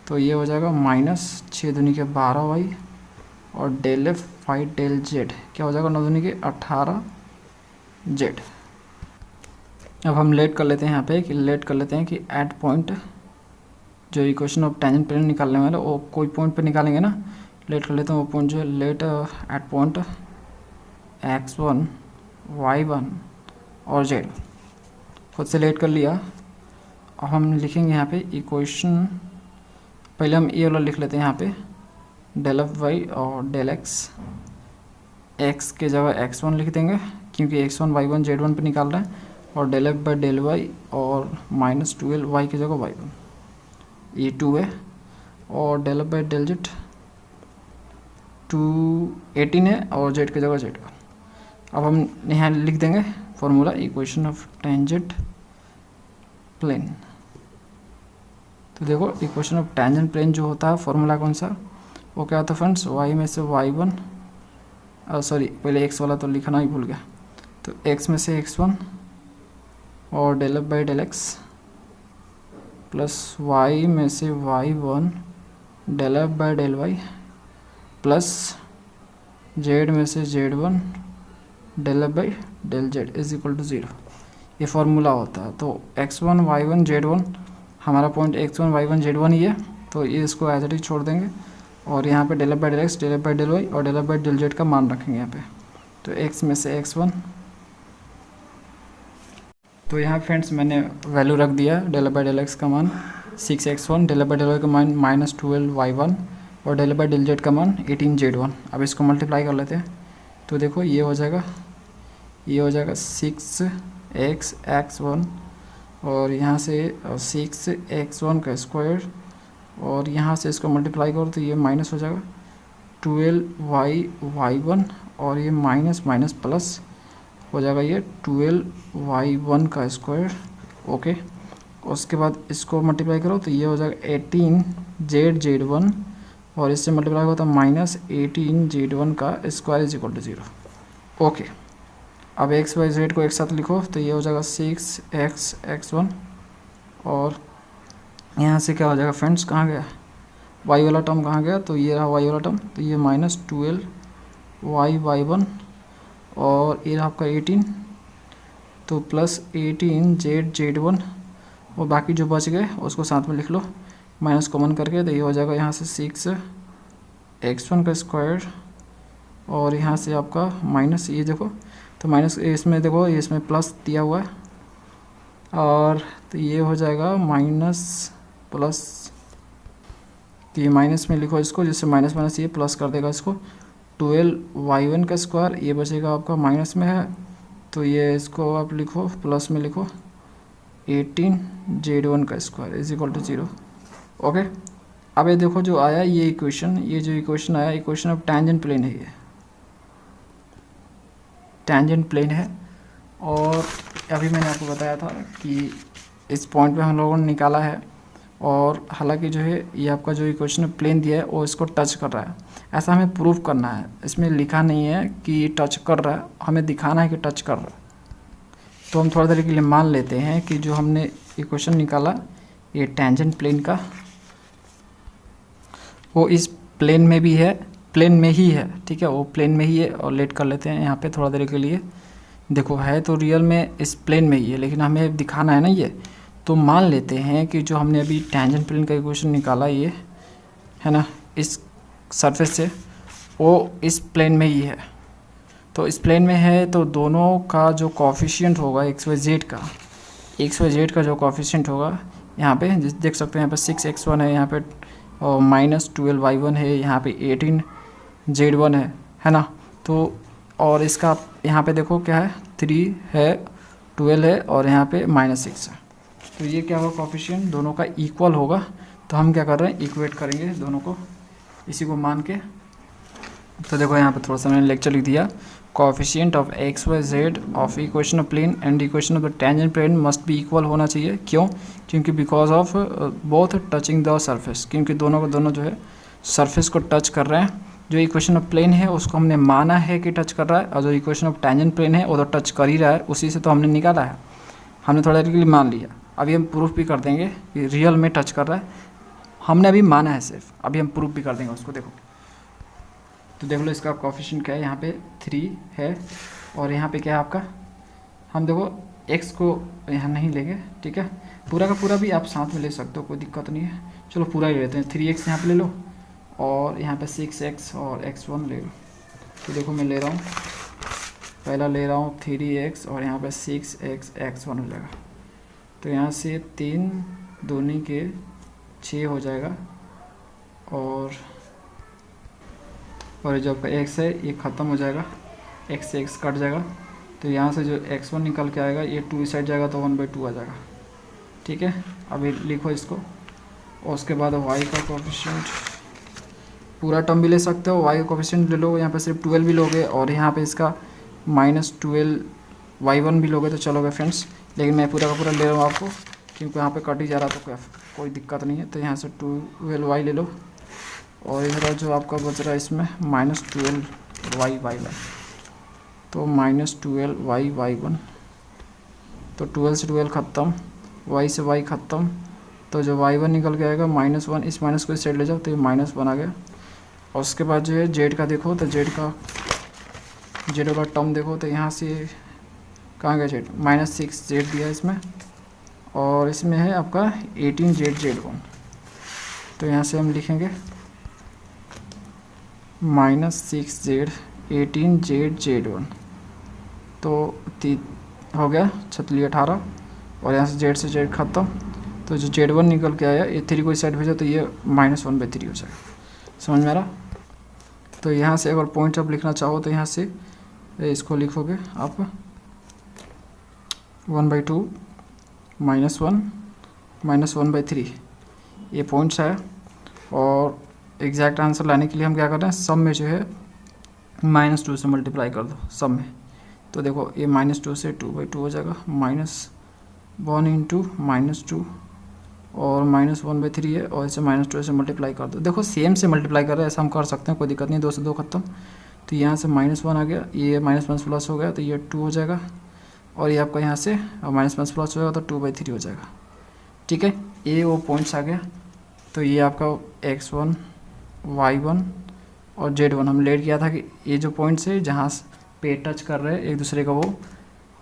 S1: तो ये हो जाएगा -6 दूनी के 12y और del/del z क्या हो जाएगा 9 दूनी के 18z। अब हम लेट कर लेते हैं यहाँ पे कि लेट कर लेते हैं कि एट पॉइंट जो इक्वेशन ऑफ टेंजेंट प्लेन निकालने वाला वो कोई पॉइंट पे निकालेंगे ना, लेट कर लेते हैं वो पॉइंट जो है, late at point x1, y1 और z, खुद से लेट कर लिया। अब हम लिखेंगे यहाँ पे इक्वेशन, पहले हम ये वाला लिख लेते हैं यहाँ पे del/y और del/x, x के जगह x1 लिख देंगे क्योंकि x1 y1 z1 पे निकाल रहे हैं, और del/del y और -12 y की जगह y1, ये 2 है, और del/del z 18 है और z की जगह z। अब हम यहाँ लिख देंगे formula equation of tangent plane. तो देखो इक्वेशन ऑफ टेंजेंट प्लेन जो होता है फॉर्मूला कौन सा, वो क्या होता है फ्रेंड्स, y में से y1, सॉरी पहले x वाला तो लिखना ही भूल गया, तो x में से x1 और del/del x प्लस y में से y1 del/del y plus z में से z1 del/del z is equal to 0, ये फार्मूला होता है। तो x1 y1 z1 हमारा पॉइंट x1 y1 z1 ही है, तो ये इसको एज इट इज छोड़ देंगे और यहाँ पे del/del x del/del y और del/del z का मान रखेंगे यहाँ पे। तो x में से x1, तो यहाँ फ्रेंड्स मैंने वैल्यू रख दिया del/del x का मान 6x1 del by del Y का मान -12y1 और डेल बाई डेल जेड का मान 18z1। अब इसको मल्टीप्लाई कर लेते हैं तो देखो ये हो जाएगा 6x(x)(1) और यहाँ से 6x1 का स्क्वायर और यहाँ से इसको मल्टीप्लाई करो तो ये माइनस हो जाएगा 12y(y1) और ये माइनस माइनस प्लस हो जाएगा ये 12y1 का स्क्वायर। ओके, उसके बाद इसको मल्टीप्लाई करो तो ये हो जाएगा 18z(z1) और इससे मल्टीप्लाई होता है -18z1 का square is equal to 0। Okay, अब x y z को एक साथ लिखो तो ये हो जाएगा 6x(x)(1) और यहाँ से क्या हो जाएगा फ्रेंड्स, कहाँ गया y वाला टर्म, कहाँ गया, तो ये रहा y वाला टर्म, तो ये -12y(y1) और ये रहा आपका 18 तो प्लस 18z(z1) और बाकी जो बच गए उसको साथ में लिख लो माइनस कॉमन करके, तो ये हो जाएगा यहाँ से 6x1 का स्क्वायर और यहाँ से आपका माइनस, ये देखो तो माइनस इसमें देखो इसमें प्लस दिया हुआ है और तो ये हो जाएगा माइनस प्लस, तो ये माइनस में लिखो इसको, जिससे माइनस माइनस ये प्लस कर देगा इसको 12y1 का स्क्वायर, ये बचेगा आपका माइनस में है तो ये इसको आप लिखो प्लस में लिखो 18z1 का square is equal to 0। Okay, अब ये देखो जो आया ये इक्वेशन, ये जो इक्वेशन आया इक्वेशन ऑफ टेंजेंट प्लेन है, ये टेंजेंट प्लेन है। और अभी मैंने आपको बताया था कि इस पॉइंट पे हम लोगों ने निकाला है और हालांकि जो है ये आपका जो इक्वेशन प्लेन दिया है वो इसको टच कर रहा है, ऐसा हमें प्रूव करना है, इसमें लिखा नहीं है कि टच कर रहा है, हमें दिखाना है कि टच कर रहा है। तो हम थोड़ा देर के लिए मान लेते हैं कि जो हमने इक्वेशन निकाला ये टेंजेंट प्लेन का वो इस प्लेन में भी है, प्लेन में ही है, ठीक है, वो प्लेन में ही है। और लेट कर लेते हैं यहाँ पे थोड़ा देर के लिए, देखो है तो रियल में इस प्लेन में ही है लेकिन हमें दिखाना है ना ये, तो मान लेते हैं कि जो हमने अभी टेंजेंट प्लेन का इक्वेशन निकाला ये है ना, इस सरफेस से वो इस प्लेन में ही है, तो इस प्लेन में है तो दोनों का जो कोफिशिएंट होगा एक्स वाई जेड का जो कोफिशिएंट होगा यहाँ पे देख सकते हैं, यहाँ पे 6x1 है, यहाँ पे और -12y1 है, यहाँ पे 18z1 है ना, तो और इसका यहाँ पे देखो क्या है 3 है 12 है और यहाँ पे -6 है, तो ये क्या होगा कोफिशिएंट दोनों का इक्वल होगा। तो हम क्या कर रहे हैं इक्वेट करेंगे दोनों को, इसी को मान के। तो देखो यहाँ पे थोड़ा सा मैंने लेक्चर लिख दिया, coefficient of x Y z of equation of plane and equation of the tangent plane must be equal होना चाहिए। क्यों? क्योंकि because of both touching the surface, क्योंकि दोनों का दोनों जो है सरफेस को टच कर रहे हैं। जो इक्वेशन ऑफ प्लेन है उसको हमने माना है कि टच कर रहा है और जो इक्वेशन ऑफ टेंजेंट प्लेन है वो तो टच कर ही रहा है, उसी से तो हमने निकाला है, हमने थोड़ा देर के लिए मान लिया। अभी हम प्रूफ भी कर देंगे कि रियल में टच कर रहा है, हमने अभी माना है सिर्फ, अभी हम प्रूफ भी कर देंगे उसको। देखो तो देख लो इसका कोफिशिएंट क्या है, यहाँ पे 3 है और यहाँ पे क्या है आपका, हम देखो x को यहाँ नहीं लेंगे, ठीक है, पूरा का पूरा भी आप साथ में ले सकते हो, कोई दिक्कत नहीं है। चलो पूरा ही लेते हैं, 3x यहाँ पे ले लो और यहाँ पे 6x और x1 ले लो। तो देखो मैं ले रहा हूँ, पहला ले रहा हूँ 3x और यहाँ पे 6x x1 हो जाएगा, तो यहाँ से 3 दूनी के 6 हो जाएगा और जो आपका x है ये ख़त्म हो जाएगा, x से x कट जाएगा, तो यहाँ से जो x1 निकल के आएगा ये 2 इस साइड जाएगा तो 1/2 आ जाएगा, ठीक है। अभी लिखो इसको और उसके बाद y का कोफिशिएंट पूरा टर्म भी ले सकते हो, y का कोफिशिएंट ले लो, यहाँ पे सिर्फ 12 भी लोगे और यहाँ पे इसका -12y1 भी लोगे तो चलोगे फ्रेंड्स, लेकिन मैं पूरा का पूरा ले रहा हूँ आपको क्योंकि यहाँ पे कट ही जा रहा तो कोई दिक्कत नहीं है। तो यहाँ से 12y ले लो और इधर जो आपका बच रहा है इसमें -12y(y1), तो -12y(y1), तो 12 से 12 ख़त्म, y से y ख़त्म, तो जो y1 निकल के आएगा -1, इस माइनस को इस साइड ले जाओ तो ये -1 आ गया। और उसके बाद जो है जेड का देखो तो जेड वाला टर्म देखो तो यहाँ से कहाँ गया जेड, -6 जेड दिया इसमें और इसमें है आपका 18z(z1), तो यहाँ से हम लिखेंगे -6z 18z(z1), तो हो गया 18 और यहाँ से जेड ख़त्म, तो तो जो Z1 निकल के आया, ये 3 को इस साइड भेजा तो ये -1/3 हो जाएगा। समझ में आ रहा? तो यहाँ से अगर पॉइंट आप लिखना चाहो तो यहाँ से इसको लिखोगे आप 1/2 -1 -1/3, ये पॉइंट्स है। और एग्जैक्ट आंसर लाने के लिए हम क्या कर रहे हैं, सब में जो है -2 से मल्टीप्लाई कर दो सब में। तो देखो ये -2 से 2/2 हो जाएगा, -1 × -2 और -1/3 है, और इसे -2 से मल्टीप्लाई कर दो। देखो सेम से मल्टीप्लाई कर रहे हैं, ऐसा हम कर सकते हैं, कोई दिक्कत नहीं। 2 से 2 खत्म, तो यहाँ से -1 आ गया, ये -1 प्लस हो गया तो ये 2 हो जाएगा, और ये आपका यहाँ से -1 प्लस हो जाएगा तो 2/3 हो जाएगा। ठीक है, ये वो पॉइंट्स आ गया। तो ये आपका x1 y1 और z1 हम लेट किया था कि ये जो पॉइंट्स है जहाँ पे टच कर रहे हैं एक दूसरे का, वो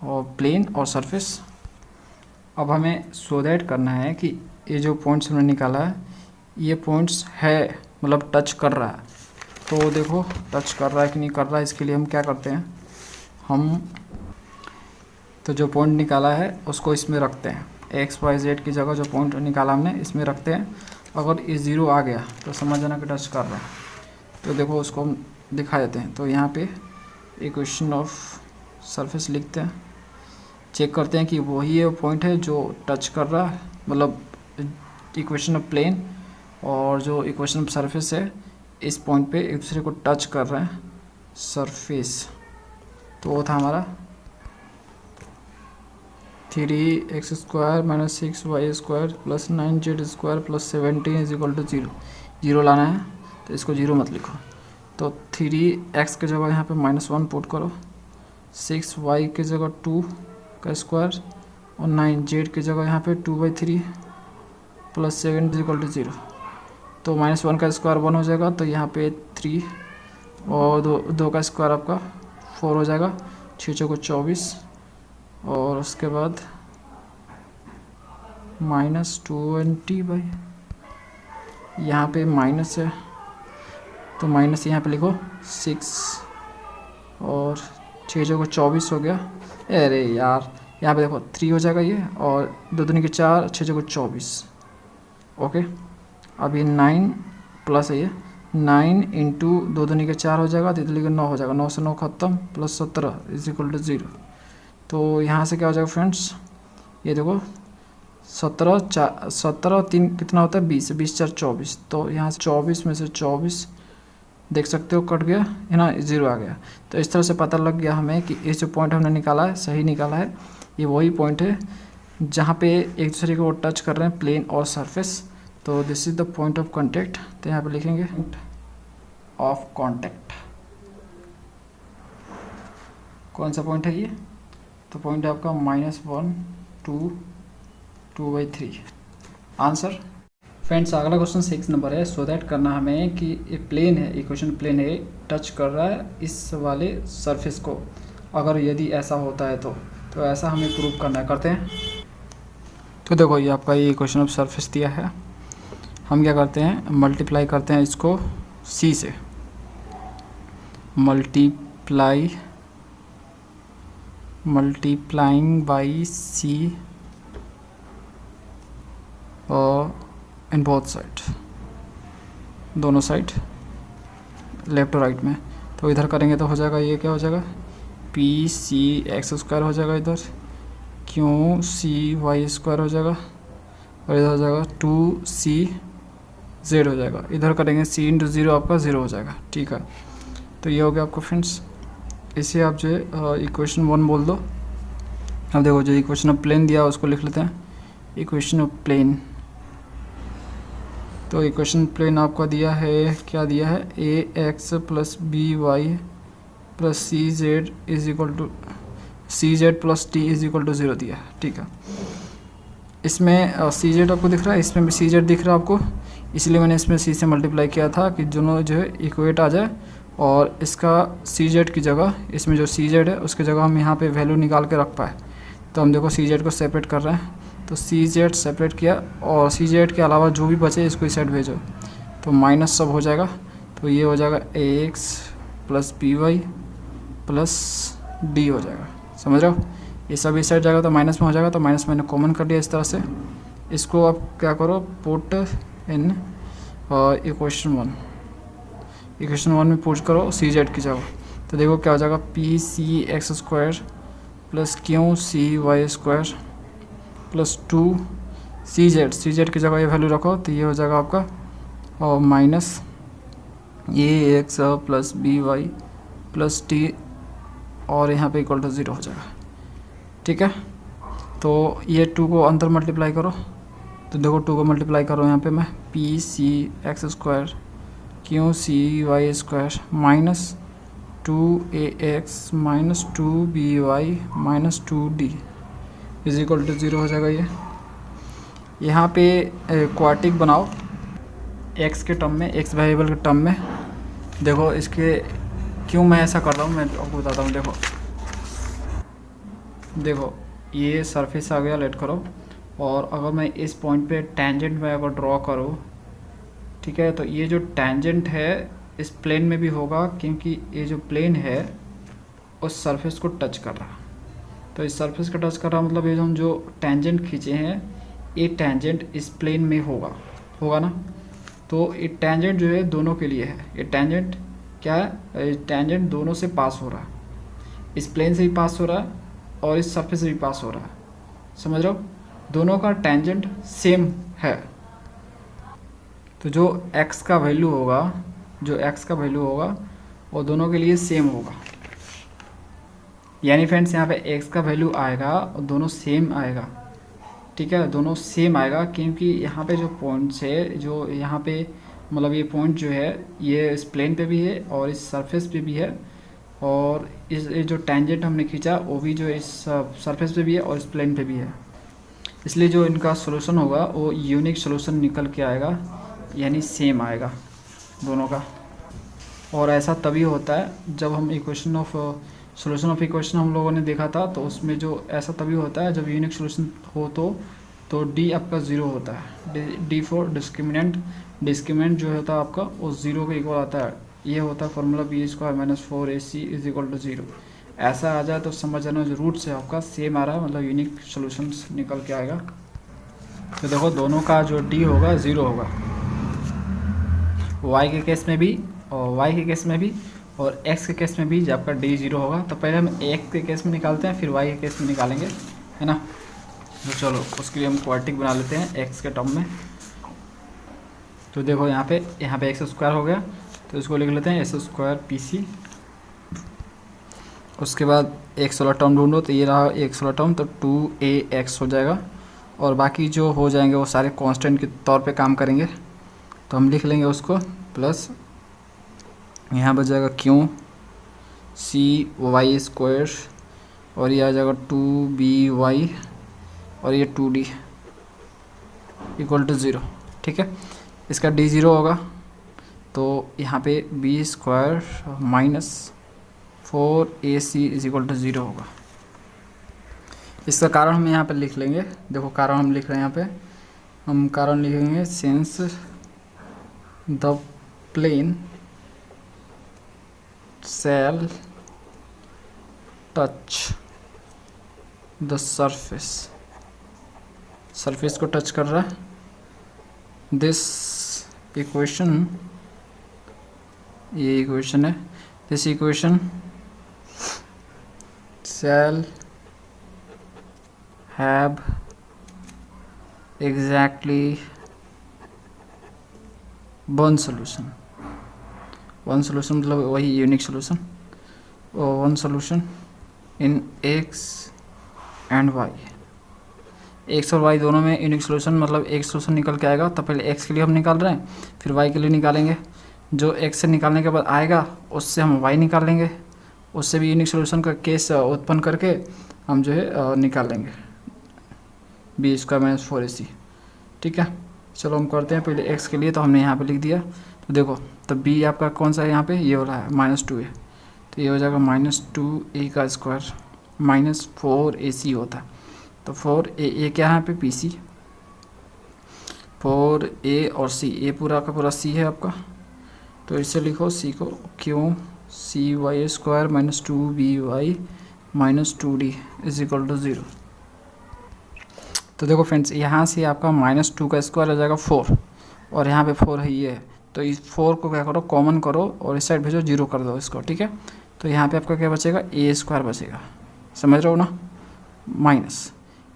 S1: और प्लेन और सरफेस। अब हमें सो दैट करना है कि ये जो पॉइंट्स हमने निकाला है, ये पॉइंट्स है मतलब टच कर रहा है। तो देखो टच कर रहा है कि नहीं कर रहा है, इसके लिए हम क्या करते हैं, हम तो जो पॉइंट निकाला है उसको इसमें रखते हैं, x y z की जगह जो पॉइंट निकाला हमने इसमें रखते हैं। अगर ये 0 आ गया तो समझ जाना कि टच कर रहा है। तो देखो उसको हम दिखा देते हैं। तो यहाँ पे इक्वेशन ऑफ सरफेस लिखते हैं, चेक करते हैं कि वही ये पॉइंट है जो टच कर रहा है, मतलब इक्वेशन ऑफ प्लेन और जो इक्वेशन ऑफ सरफेस है, इस पॉइंट पे एक दूसरे को टच कर रहे हैं सरफेस। तो वो था हमारा 3x² - 6y² + 9z² + 17 = 0। 0 लाना है तो इसको 0 मत लिखो। तो 3x की जगह यहाँ पे -1 पुट करो, 6y की जगह 2 का स्क्वायर और 9z की जगह यहाँ पे 2/3 + 7 = 0। तो -1 का स्क्वायर 1 हो जाएगा, तो यहाँ पे 3 और 2 का स्क्वायर आपका 4 हो जाएगा, 6 × 24 और उसके बाद -20 यहाँ पे माइनस है तो माइनस यहाँ पे लिखो 6 और 6 × 24 हो गया। अरे यार यहाँ पे देखो 3 हो जाएगा ये, और 2 दूनी के 4, 6 × 24। ओके, अब ये 9 प्लस है, ये 9 × 2 दूनी के 4 हो जाएगा, तो इधर 9 हो जाएगा, 9 से 9 खत्म, +17 = 0। तो यहाँ से क्या हो जाएगा फ्रेंड्स, ये देखो 17 3 कितना होता है 20, 20 × 4 = 24। तो यहाँ से 24 में से 24 देख सकते हो कट गया है ना, 0 आ गया। तो इस तरह से पता लग गया हमें कि ये जो पॉइंट हमने निकाला है सही निकाला है, ये वही पॉइंट है जहाँ पे एक दूसरे को टच कर रहे हैं प्लेन और सरफेस। तो this is the point of contact. तो यहाँ पे लिखेंगे ऑफ कॉन्टैक्ट, कौन सा पॉइंट है ये, तो पॉइंट है आपका -1 2 2/3 आंसर। फ्रेंड्स अगला क्वेश्चन 6 नंबर है। सो दैट करना हमें कि ये प्लेन है, इक्वेशन प्लेन है, टच कर रहा है इस वाले सरफेस को। अगर यदि ऐसा होता है तो ऐसा हमें प्रूव करना है, करते हैं। तो देखो ये आपका ये इक्वेशन ऑफ सरफेस दिया है, हम क्या करते हैं मल्टीप्लाई करते हैं इसको c से, मल्टीप्लाइंग बाई c और इन बोथ साइड, दोनों साइड लेफ्ट और राइट में। तो इधर करेंगे तो हो जाएगा, ये क्या हो जाएगा PC(x² हो जाएगा, इधर QCy² हो जाएगा, और इधर हो जाएगा 2CZ हो जाएगा। इधर करेंगे c × 0 आपका 0 हो जाएगा। ठीक है, तो ये हो गया आपको फ्रेंड्स। इसे आप जो है इक्वेशन 1 बोल दो। अब देखो जो इक्वेशन ऑफ प्लेन दिया उसको लिख लेते हैं, इक्वेशन ऑफ प्लेन। तो इक्वेशन प्लेन आपका दिया है, क्या दिया है, ax + by + cz + t = 0 दिया है। ठीक है, इसमें cz आपको दिख रहा है, इसमें भी cz दिख रहा है आपको, इसलिए मैंने इसमें c से मल्टीप्लाई किया था कि दोनों जो है इक्वेट आ जाए। और इसका cz की जगह, इसमें जो cz है उसकी जगह हम यहाँ पे वैल्यू निकाल के रख पाए। तो हम देखो cz को सेपरेट कर रहे हैं, तो cz सेपरेट किया, और cz के अलावा जो भी बचे इसको इस साइड भेजो, तो माइनस सब हो जाएगा। तो ये हो जाएगा ax + by + d हो जाएगा, समझ रहे हो। ये सब इस साइड जाएगा तो माइनस में हो जाएगा, तो माइनस मैंने कॉमन कर लिया इस तरह से। इसको आप क्या करो, पुट इन इक्वेशन वन में पुट करो सी जेड की जगह। तो देखो क्या हो जाएगा, p c x square plus q c y square plus 2 c z की जगह ये वैल्यू रखो, तो ये हो जाएगा आपका और minus A X plus B Y plus T, और यहाँ पे इक्वल टू 0 हो जाएगा। ठीक है, तो ये 2 को अंदर मल्टीप्लाई करो, तो देखो 2 को मल्टीप्लाई करो यहाँ पे मैं, p c x square Q c y square minus 2 a x minus 2 b y minus 2 d is equal to 0 हो जाएगा। ये यहाँ पे क्वार्टिक बनाओ एक्स के टर्म में, एक्स वेरिएबल के टर्म में। देखो इसके क्यों मैं ऐसा कर रहा हूँ मैं आपको बताता हूँ। देखो ये सरफेस आ गया, लेट करो, और अगर मैं इस पॉइंट पे टेंजेंट में अगर ड्रॉ करूँ, ठीक है, तो ये जो टेंजेंट है इस प्लेन में भी होगा, क्योंकि ये जो प्लेन है उस सरफेस को टच कर रहा। तो इस सरफेस का टच कर रहा मतलब ये हम जो टेंजेंट खींचे हैं ये टेंजेंट इस प्लेन में होगा ना। तो ये टेंजेंट जो है दोनों के लिए है, ये टेंजेंट क्या है, टेंजेंट दोनों से पास हो रहा है, इस प्लेन से भी पास हो रहा है और इस सरफेस से भी पास हो रहा है, समझ रहे हो, दोनों का टेंजेंट सेम है। तो जो x का वैल्यू होगा वो दोनों के लिए सेम होगा, यानी फ्रेंड्स यहाँ पे x का वैल्यू आएगा और दोनों सेम आएगा। ठीक है, दोनों सेम आएगा, क्योंकि यहाँ पे जो पॉइंट्स है, जो यहाँ पे मतलब ये पॉइंट जो है ये इस प्लेन पे भी है और इस सरफेस पे भी है, और इस जो टेंजेंट हमने खींचा वो भी जो इस सरफेस पे भी है और इस प्लेन पे भी है। इसलिए जो इनका सोल्यूशन होगा वो यूनिक सोल्यूशन निकल के आएगा, यानी सेम आएगा दोनों का। और ऐसा तभी होता है जब हम सोल्यूशन ऑफ इक्वेशन हम लोगों ने देखा था, तो उसमें जो ऐसा तभी होता है जब यूनिक सोल्यूशन हो तो डी आपका 0 होता है, डी फॉर डिस्क्रिमिनेंट जो होता है आपका वो 0 के इक्वल आता है। ये होता है formula b² minus 4ac is equal to 0। ऐसा आ जाए तो समझ जाना जो रूट से आपका सेम आ रहा है, मतलब यूनिक सोल्यूशन निकल के आएगा। तो देखो दोनों का जो डी होगा 0 होगा, y के केस में भी और x के केस में भी जब आपका डी 0 होगा। तो पहले हम x के केस में निकालते हैं, फिर y के केस में निकालेंगे, है ना। तो चलो उसके लिए हम क्वार्टिक बना लेते हैं x के टर्म में। तो देखो यहाँ पे एक्स स्क्वायर हो गया, तो इसको लिख लेते हैं s² pc। उसके बाद x वाला टर्म ढूंढो, तो ये रहा x वाला टर्म, तो 2ax हो जाएगा, और बाकी जो हो जाएंगे वो सारे कांस्टेंट के तौर पे काम करेंगे। तो हम लिख लेंगे उसको प्लस, यहाँ बच जाएगा क्यू सी वाई स्क्वायर, और ये आ जाएगा 2by और ये 2d इक्वल टू 0। ठीक है, इसका d 0 होगा, तो यहाँ पे b² minus 4ac is equal to 0 होगा। इसका कारण हम यहाँ पे लिख लेंगे। देखो कारण हम लिख रहे हैं यहाँ पे, हम कारण लिखेंगे since the plane shall touch the surface को टच कर रहा है, दिस इक्वेशन, ये इक्वेशन है, this equation shall have exactly one solution मतलब वही unique solution, one solution in x and y। x और y दोनों में यूनिक सोल्यूशन मतलब एक सोल्यूशन निकल के आएगा। तो पहले x के लिए हम निकाल रहे हैं, फिर y के लिए निकालेंगे। जो x से निकालने के बाद आएगा उससे हम y निकाल लेंगे, उससे भी यूनिक सोल्यूशन का केस उत्पन्न करके हम जो है निकाल लेंगे b² माइनस 4ac। ठीक है, चलो हम करते हैं पहले x के लिए। तो हमने यहाँ पे लिख दिया, तो देखो तो b आपका कौन सा है यहाँ पे, ये वाला है -2 है, तो ये हो जाएगा -2a² माइनस 4ac होता है। तो 4a क्या है यहाँ पे pc, 4a और c, a पूरा का पूरा c है आपका, तो इससे लिखो c को क्यों cy² minus 2by minus 2d is equal to 0। तो देखो फ्रेंड्स, यहाँ से आपका -2 का स्क्वायर आ जाएगा 4, और यहाँ पे 4 है ये है, तो इस 4 को क्या करो, कॉमन करो और इस साइड भेजो, 0 कर दो इसको, ठीक है। तो यहाँ पे आपका क्या बचेगा, a² बचेगा, समझ रहे हो ना, माइनस।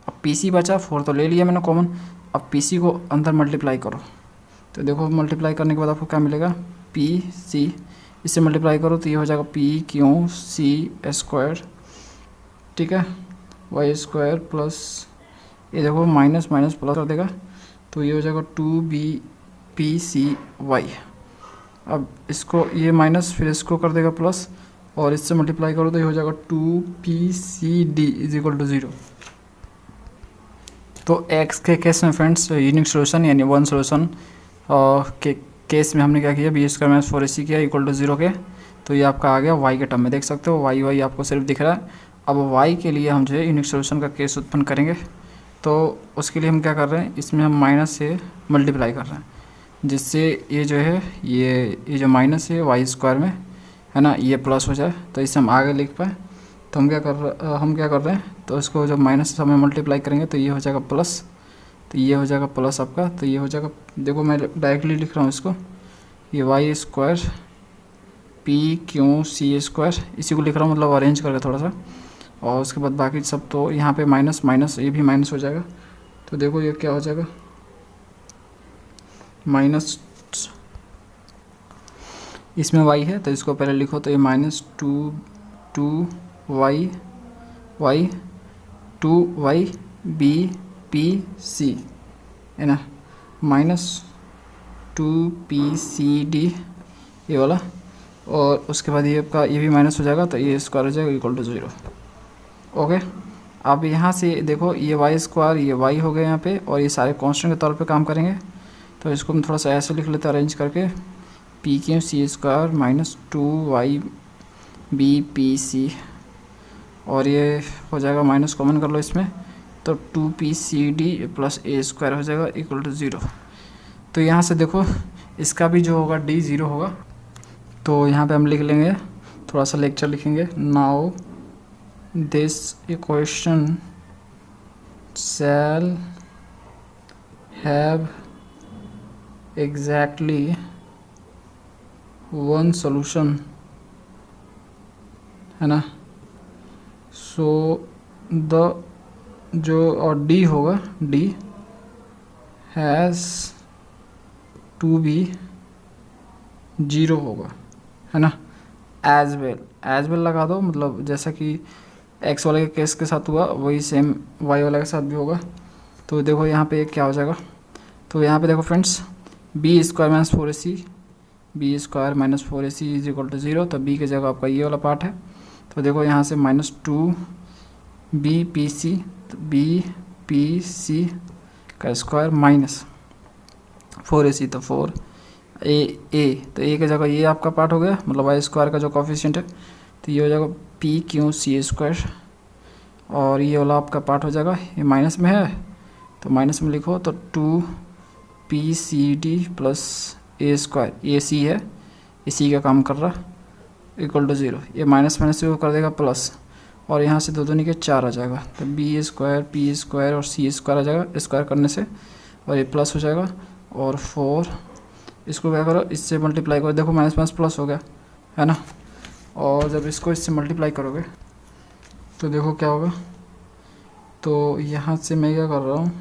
S1: अब PC बचा, 4 तो ले लिया मैंने कॉमन, अब PC को अंदर मल्टीप्लाई करो। तो देखो मल्टीप्लाई करने के बाद आपको क्या मिलेगा, PC, इससे मल्टीप्लाई करो तो ये हो जाएगा PQC², ठीक है, y² प्लस, ये देखो माइनस माइनस प्लस कर देगा, तो ये हो जाएगा 2BPCY। अब इसको ये माइनस, फिर इसको कर देगा प्लस, और इससे मल्टीप्लाई करो तो ये हो जाएगा 2PCD = 0। तो x के केस में फ्रेंड्स यूनिक सोल्यूशन यानी वन सोल्यूशन के केस में हमने क्या किया, B² - 4AC किया = 0 के, तो ये आपका आ गया y के टर्म में, देख सकते हो y आपको सिर्फ दिख रहा है। अब y के लिए हम जो है यूनिक सोल्यूशन का केस उत्पन्न करेंगे, तो उसके लिए हम क्या कर रहे हैं, इसमें हम माइनस से मल्टीप्लाई कर रहे हैं, जिससे ये जो है ये जो माइनस है y² में है ना, ये प्लस हो जाए, तो इसे हम आगे लिख पाए। तो हम क्या कर रहे हैं, तो इसको जब माइनस से हमें मल्टीप्लाई करेंगे तो ये हो जाएगा प्लस, तो ये हो जाएगा प्लस आपका, तो ये हो जाएगा, देखो मैं डायरेक्टली लिख रहा हूँ इसको, ये y² PQC², इसी को लिख रहा हूँ, मतलब अरेंज करके थोड़ा सा, और उसके बाद बाकी सब तो यहाँ पे माइनस माइनस, ये भी माइनस हो जाएगा। तो देखो ये क्या हो जाएगा, माइनस, इसमें y है तो इसको पहले लिखो, तो ये -2yBPC है ना, -2PCD ये वाला, और उसके बाद ये आपका ये भी माइनस हो जाएगा, तो ये स्क्वायर हो जाएगा = 0। ओके, अब यहाँ से देखो ये y², ये y हो गया यहाँ पे, और ये सारे कांस्टेंट के तौर पे काम करेंगे, तो इसको हम थोड़ा सा ऐसे लिख लेते हैं अरेंज करके, PQC² - 2yBPC, और ये हो जाएगा माइनस कॉमन कर लो इसमें, तो 2PCD + a² हो जाएगा = 0। तो यहाँ से देखो इसका भी जो होगा D 0 होगा, तो यहाँ पे हम लिख लेंगे, थोड़ा सा लेक्चर लिखेंगे, now this equation shall have exactly one solution, है ना। सो द जो और D होगा, D हैज़ टू बी 0 होगा, है ना। एज वेल लगा दो, मतलब जैसा कि x वाले के केस के साथ हुआ वही सेम y वाले के साथ भी होगा। तो देखो यहाँ पे क्या हो जाएगा, तो यहाँ पे देखो फ्रेंड्स, B² - 4AC = 0, तो B की जगह आपका ये वाला पार्ट है। तो देखो यहाँ से -2BPC, तो BPC का स्क्वायर माइनस 4AC, तो 4A, तो A की जगह ये आपका पार्ट हो गया, मतलब y² का जो कोफिशिएंट है, तो ये हो जाएगा PQC², और ये वाला आपका पार्ट हो जाएगा, ये माइनस में है तो माइनस में लिखो, तो 2PCD + a², ये C है, इसी का काम कर रहा = 0, ये माइनस माइनस से वो कर देगा प्लस, और यहाँ से 2 दूनी के 4 आ जाएगा, तो B² P² और C² आ जाएगा स्क्वायर करने से, और ये प्लस हो जाएगा, और 4 इसको क्या करो, इससे मल्टीप्लाई करो, देखो माइनस माइनस प्लस हो गया, है ना। और जब इसको इससे मल्टीप्लाई करोगे तो देखो क्या होगा, तो यहाँ से मैं क्या कर रहा हूँ,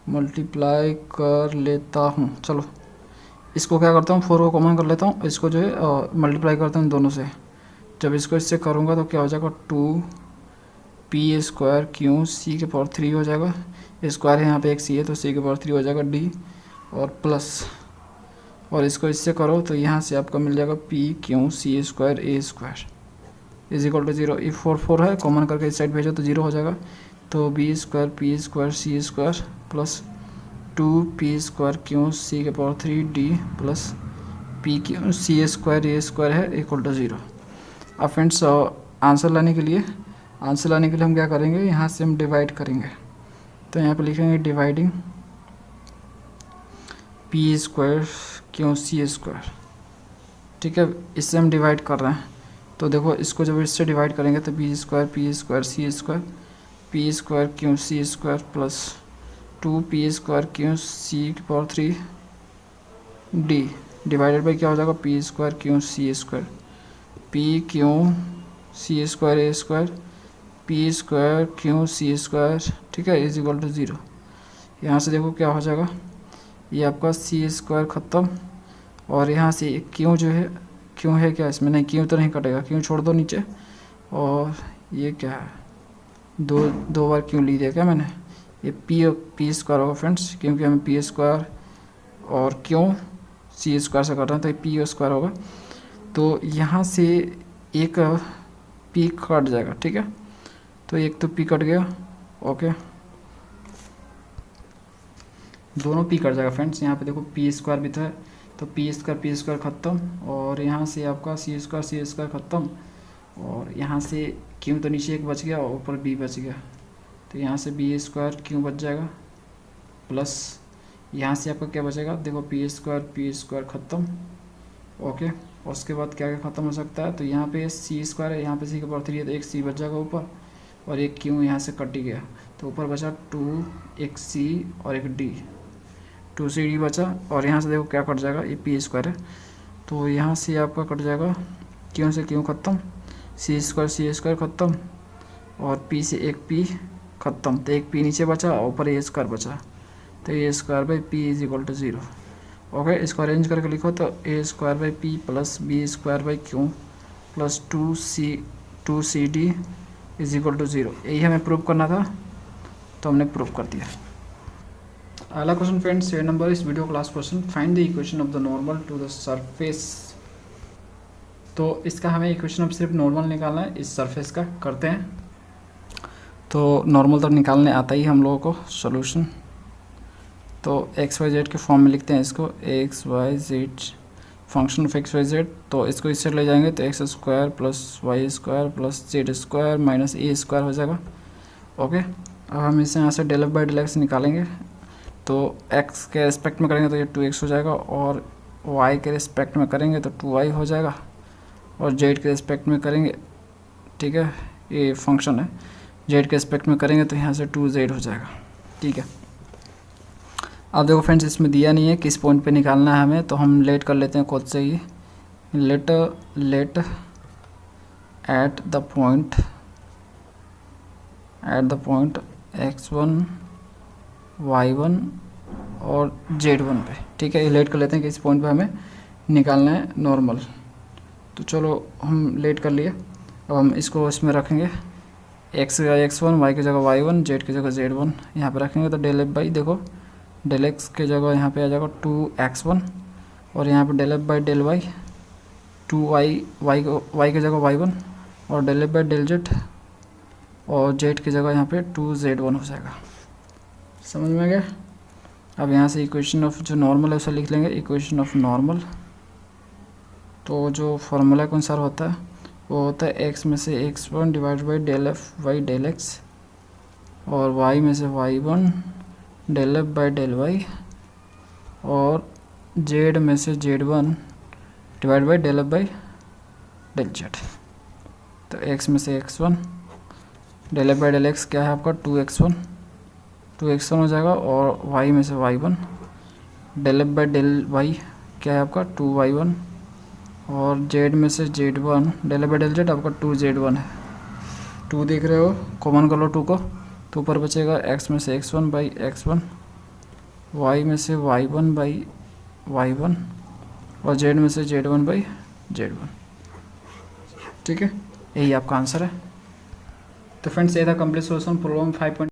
S1: मल्टीप्लाई कर लेता हूँ, चलो इसको क्या करता हूँ, 4 को कॉमन कर लेता हूँ, इसको जो है मल्टीप्लाई करता हूँ दोनों से। जब इसको इससे करूँगा तो क्या हो जाएगा, 2P²QC³ हो जाएगा, स्क्वायर है यहाँ पे एक C है तो C³ हो जाएगा D, और प्लस, और इसको इससे करो तो यहाँ से आपका मिल जाएगा PQC² a² = 0। ये 4 है, कॉमन करके इस साइड भेजो तो 0 हो जाएगा, तो B² P² C² plus 2P²QC³ D plus PQC² a² है = 0। अब फ्रेंड्स आंसर लाने के लिए हम क्या करेंगे, यहाँ से हम डिवाइड करेंगे, तो यहाँ पे लिखेंगे डिवाइडिंग P²QC², ठीक है, इससे हम डिवाइड कर रहे हैं। तो देखो इसको जब इससे डिवाइड करेंगे तो B² P² C² P square Q C square plus 2p² Q C की पावर 3 डी डिवाइडेड बाई क्या हो जाएगा, P square Q C square P Q C square A square P square Q C square, ठीक है, इज इक्वल टू 0। यहाँ से देखो क्या हो जाएगा, ये आपका सी स्क्वायर ख़त्म और यहाँ से क्यों जो है, क्यों है क्या इसमें, नहीं क्यों तो नहीं कटेगा, क्यों छोड़ दो नीचे। और ये क्या है, दो बार क्यों ली दिया क्या मैंने, ये पी स्क्वायर होगा फ्रेंड्स, क्योंकि हमें पी स्क्वायर और क्यों सी स्क्वायर से कर रहे हैं तो ये पी स्क्वायर होगा। तो यहाँ से एक पी कट जाएगा, ठीक है, तो एक तो पी कट गया, ओके, दोनों पी कट जाएगा फ्रेंड्स। यहाँ पे देखो पी स्क्वायर भी था, तो पी स्क्वायर ख़त्म और यहाँ से आपका सी स्क्वायर ख़त्म और यहाँ से क्यों तो नीचे एक बच गया और ऊपर बी बच गया, तो यहाँ से बी स्क्वायर क्यों बच जाएगा प्लस यहाँ से आपका क्या बचेगा, देखो पी स्क्वायर ख़त्म, ओके। और उसके बाद क्या क्या ख़त्म हो सकता है, तो यहाँ पे सी स्क्वायर है, यहाँ पे सी की पावर 3 है तो एक सी बच जाएगा ऊपर और एक क्यों यहाँ से कट ही गया, तो ऊपर बचा 2 एक सी और एक डी, 2cd बचा और यहाँ से देखो क्या कट जाएगा, ये पी स्क्वायर है तो यहाँ से आपका कट जाएगा, क्यों से क्यों ख़त्म, सी स्क्वायर ख़त्म और पी से एक पी ख़त्म, तो एक पी नीचे बचा और ऊपर ए स्क्वायर बचा, तो A square by P is equal to 0। Okay, इसको अरेंज करके लिखो तो A square by P plus B square by Q plus 2cd is equal to 0। यही हमें प्रूव करना था तो हमने प्रूव कर दिया। अगला क्वेश्चन फ्रेंड्स, 7 नंबर इस video class question, find the equation of the normal to the surface. तो इसका हमें इक्वेशन अब सिर्फ नॉर्मल निकालना है, इस सरफेस का करते हैं। तो नॉर्मल तो निकालने आता ही हम लोगों को सोल्यूशन, तो एक्स वाई जेड के फॉर्म में लिखते हैं इसको, X Y Z function of x Y Z, तो इसको इससे ले जाएंगे तो X square plus Y square plus Z square minus A square हो जाएगा, ओके। अब हम इसे यहाँ से del F by del x निकालेंगे, तो एक्स के रिस्पेक्ट में करेंगे तो ये 2x हो जाएगा और वाई के रिस्पेक्ट में करेंगे तो 2y हो जाएगा और जेड के रिस्पेक्ट में करेंगे, ठीक है, ये फंक्शन है, जेड के रिस्पेक्ट में करेंगे तो यहाँ से 2z हो जाएगा, ठीक है। अब देखो फ्रेंड्स, इसमें दिया नहीं है किस पॉइंट पे निकालना है हमें, तो हम लेट कर लेते हैं खुद से ही, let at the point x1 y1 और z1 पे, ठीक है, ये लेट कर लेते हैं कि इस पॉइंट पे हमें निकालना है नॉर्मल। तो चलो हम लेट कर लिए, अब हम इसको इसमें रखेंगे, x की जगह x1, y की जगह y1, z की जगह z1 यहाँ पे रखेंगे, तो डेल एफ बाई देखो डेल एक्स की जगह यहाँ पे आ जाएगा 2x1 और यहाँ पे del F by del y 2y, y की जगह y1 और del F by del z और जेड की जगह यहाँ पे 2z1 हो जाएगा। समझ में आ गया। अब यहाँ से इक्वेशन ऑफ जो नॉर्मल है उसे लिख लेंगे, इक्वेशन ऑफ नॉर्मल। तो जो फॉर्मूला के अनुसार होता है वो होता है x में से x1 divide by del F by del x और y में से y1 del F by del Y और z में से z1 divide by del F by del z. तो x में से x1 del F by del x क्या है आपका 2x1 हो जाएगा और y में से y1 del F by del y क्या है आपका 2y1 और z में से z1 del F by del z आपका 2z1 है। 2 देख रहे हो, कॉमन कर लो 2 को, तो ऊपर बचेगा x में से x1 बाई x1, y में से y1 बाई y1 और z में से z1 बाई z1, ठीक है, यही आपका आंसर है। तो फ्रेंड्स, ये था कंप्लीट सॉल्यूशन प्रॉब्लम 5.8।